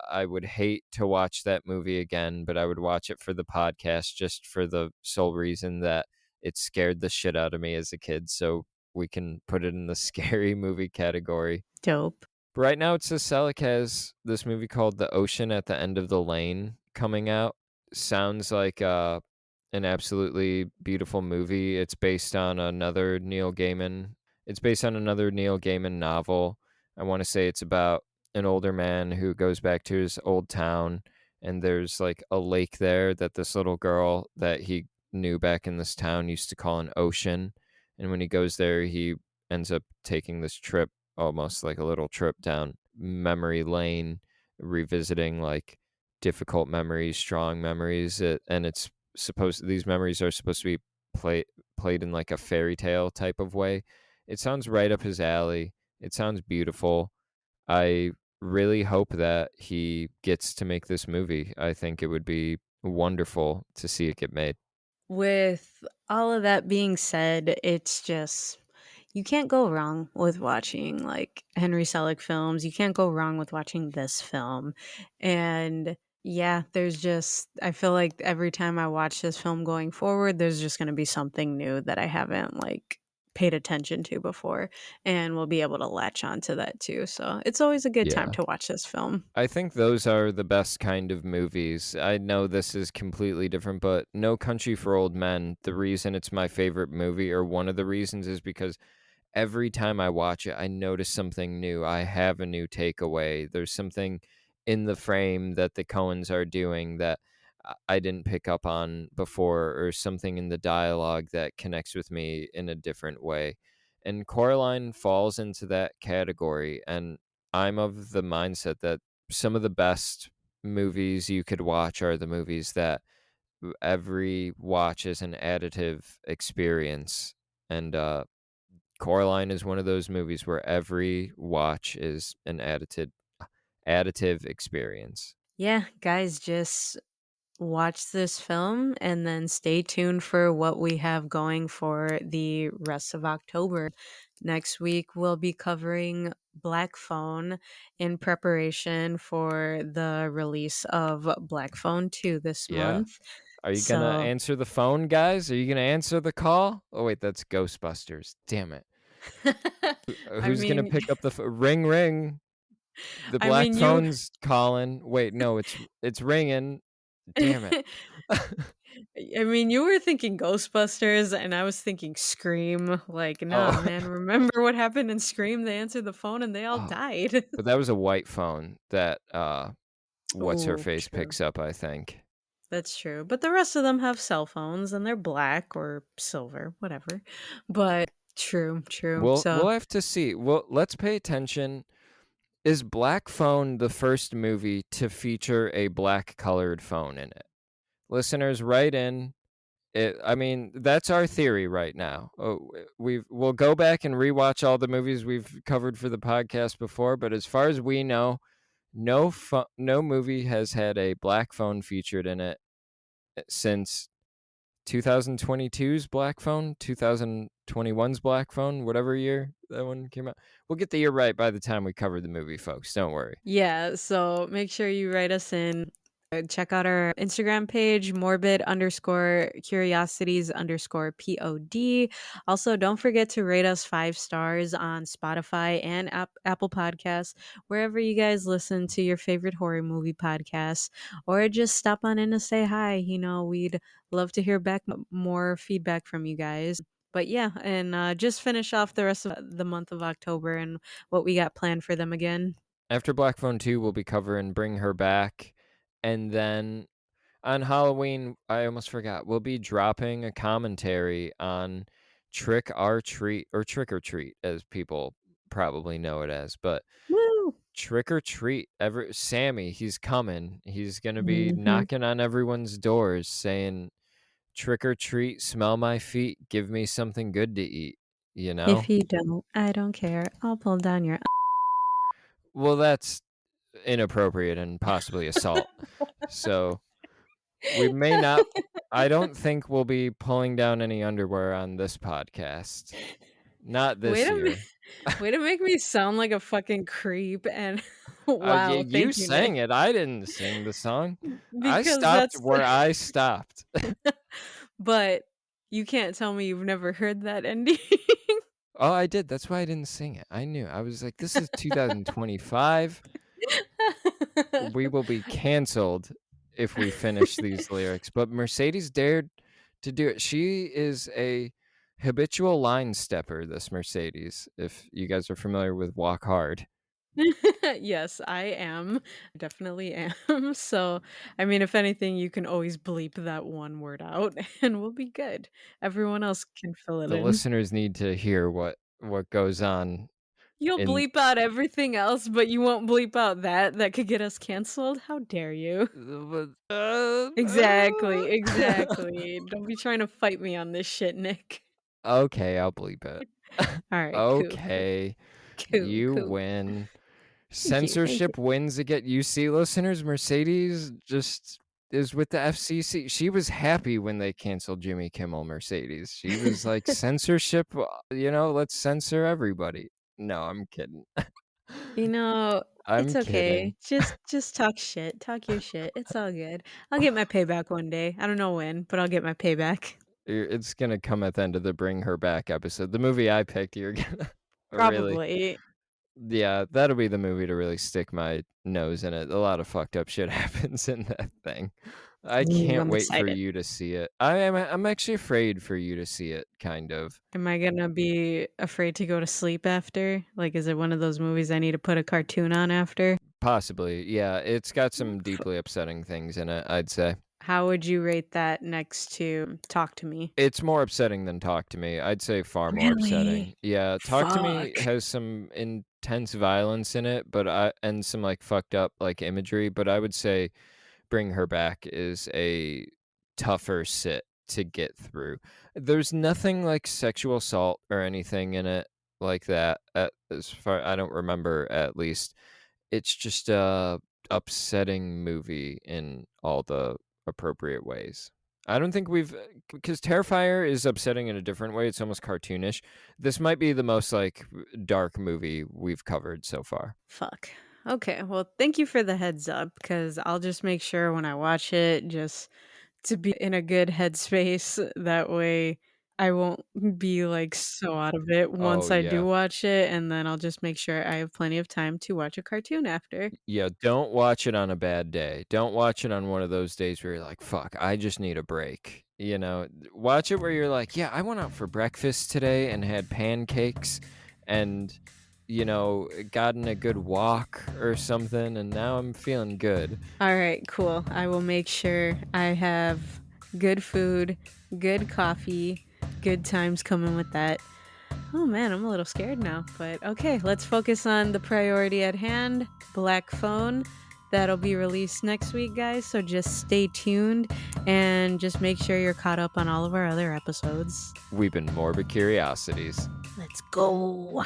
I would hate to watch that movie again, but I would watch it for the podcast just for the sole reason that it scared the shit out of me as a kid. So we can put it in the scary movie category. Dope. But right now, it says Selick has this movie called The Ocean at the End of the Lane coming out. Sounds like an absolutely beautiful movie. It's based on another Neil Gaiman. It's based on another Neil Gaiman novel. I want to say it's about an older man who goes back to his old town, and there's like a lake there that this little girl that he knew back in this town used to call an ocean. And when he goes there, he ends up taking this trip, almost like a little trip down memory lane, revisiting like difficult memories, strong memories, and it's supposed these memories are supposed to be played in like a fairy tale type of way. It sounds right up his alley. It sounds beautiful. I really hope that he gets to make this movie. I think it would be wonderful to see it get made. With all of that being said, it's just you can't go wrong with watching like Henry Selick films. You can't go wrong with watching this film. And yeah, there's just I feel like every time I watch this film going forward, there's just going to be something new that I haven't like paid attention to before, and we'll be able to latch on to that too. So, it's always a good time Yeah. to watch this film. I think those are the best kind of movies. I know this is completely different, but No Country for Old Men, the reason it's my favorite movie, or one of the reasons, is because every time I watch it, I notice something new. I have a new takeaway. There's something in the frame that the Coens are doing that I didn't pick up on before, or something in the dialogue that connects with me in a different way. And Coraline falls into that category. And I'm of the mindset that some of the best movies you could watch are the movies that every watch is an additive experience. And Coraline is one of those movies where every watch is an additive experience. Yeah, guys, just watch this film and then stay tuned for what we have going for the rest of October. Next week, we'll be covering Black Phone in preparation for the release of Black Phone 2 this Yeah. month. Are you gonna So, answer the phone, guys? Are you gonna answer the call? Oh wait, that's Ghostbusters. Damn it. I Who's gonna mean, pick up the ring ring? The I black mean, you phone's calling. Wait, no, it's ringing. Damn it. I mean, you were thinking Ghostbusters, and I was thinking Scream. Like, nah, Oh. man, remember what happened in Scream? They answered the phone and they all Oh. died. But that was a white phone that what's her Oh, face true. picks up, I think. That's true. But the rest of them have cell phones and they're black or silver, whatever. But true, true. We'll So, have to see. Well, let's pay attention. Is Black Phone the first movie to feature a black colored phone in it? Listeners, write in. I mean, that's our theory right now. Oh, we'll go back and rewatch all the movies we've covered for the podcast before, but as far as we know, no movie has had a black phone featured in it since 2022's Black Phone, 2021's Black Phone, whatever year that one came out. We'll get the year right by the time we cover the movie, folks. Don't worry. yeah, so make sure you write us in. Check out our Instagram page, morbid underscore curiosities underscore pod. Also, don't forget to rate us 5 stars on Spotify and Apple Podcasts, wherever you guys listen to your favorite horror movie podcasts, or just stop on in to say hi. We'd love to hear back more feedback from you guys. But yeah, and just finish off the rest of the month of October and what we got planned for them again. After Black Phone 2, we'll be covering Bring Her Back. And then on Halloween, I almost forgot, we'll be dropping a commentary on Trick or Treat, or Trick or Treat, as people probably know it as. But Woo! Trick or Treat, Sammy, he's coming. He's going to be Mhm. knocking on everyone's doors saying, Trick or treat, smell my feet, give me something good to eat, you If know? you don't, I don't care. I'll pull down your Well, that's inappropriate and possibly assault. So, we may not I don't think we'll be pulling down any underwear on this podcast. Not Way this to ma year. way to make me sound like a fucking creep and Yeah, wow, you thank you, sang Nick. it, I didn't sing the song. I Because stopped that's where I stopped. but you can't tell me you've never heard that ending. Oh, I did, that's why I didn't sing it. I knew. I was like, "This is 2025. We will be canceled if we finish these lyrics," but Mercedes dared to do it. She is a habitual line stepper, this Mercedes, if you guys are familiar with Walk Hard. Yes, I am. Definitely am. So, I mean, if anything, you can always bleep that one word out and we'll be good. Everyone else can fill it The in. listeners need to hear what goes on You'll in bleep out everything else, but you won't bleep out that could get us canceled? How dare you? Exactly, exactly. Don't be trying to fight me on this shit, Nick. Okay, I'll bleep it. Alright, cool, cool, Okay, cool, you cool. win. Thank you, thank you. Censorship wins again. You see, listeners, Mercedes just is with the FCC. She was happy when they canceled Jimmy Kimmel Mercedes. She was like, censorship, let's censor everybody. No, I'm kidding. You know, it's I'm okay. kidding. Just talk shit. Talk your shit. It's all good. I'll get my payback one day. I don't know when, but I'll get my payback. It's gonna come at the end of the Bring Her Back episode. The movie I picked, you're gonna really, Probably. yeah, that'll be the movie to really stick my nose in it. A lot of fucked up shit happens in that thing. I Ooh, can't I'm wait for excited. you to see it. I'm actually afraid for you to see it, kind of. Am I gonna be afraid to go to sleep after? Like, is it one of those movies I need to put a cartoon on after? Possibly, yeah, it's got some deeply upsetting things in it, I'd say. How would you rate that next to Talk to Me? It's more upsetting than Talk to Me. I'd say far more upsetting. Really? Yeah, Talk to Me Fuck. has some intense violence in it, and some like fucked up like imagery, but I would say Bring Her Back is a tougher sit to get through. There's nothing like sexual assault or anything in it like that, as far I don't remember at least. It's just a upsetting movie in all the appropriate ways. I don't think we've because Terrifier is upsetting in a different way, it's almost cartoonish. This might be the most, like, dark movie we've covered so far. Fuck. Okay, well, thank you for the heads up because I'll just make sure when I watch it just to be in a good headspace. That way I won't be like so out of it Oh, once I do yeah. watch it. And then I'll just make sure I have plenty of time to watch a cartoon after. Yeah, don't watch it on a bad day. Don't watch it on one of those days where you're like, "Fuck, I just need a break." Watch it where you're like, "Yeah, I went out for breakfast today and had pancakes and, gotten a good walk or something, and now I'm feeling good." All right, cool. I will make sure I have good food, good coffee, good times coming with that. Oh man, I'm a little scared now, but okay, let's focus on the priority at hand Black Phone. That'll be released next week, guys, so just stay tuned and just make sure you're caught up on all of our other episodes. We've been Morbid Curiosities. Let's go.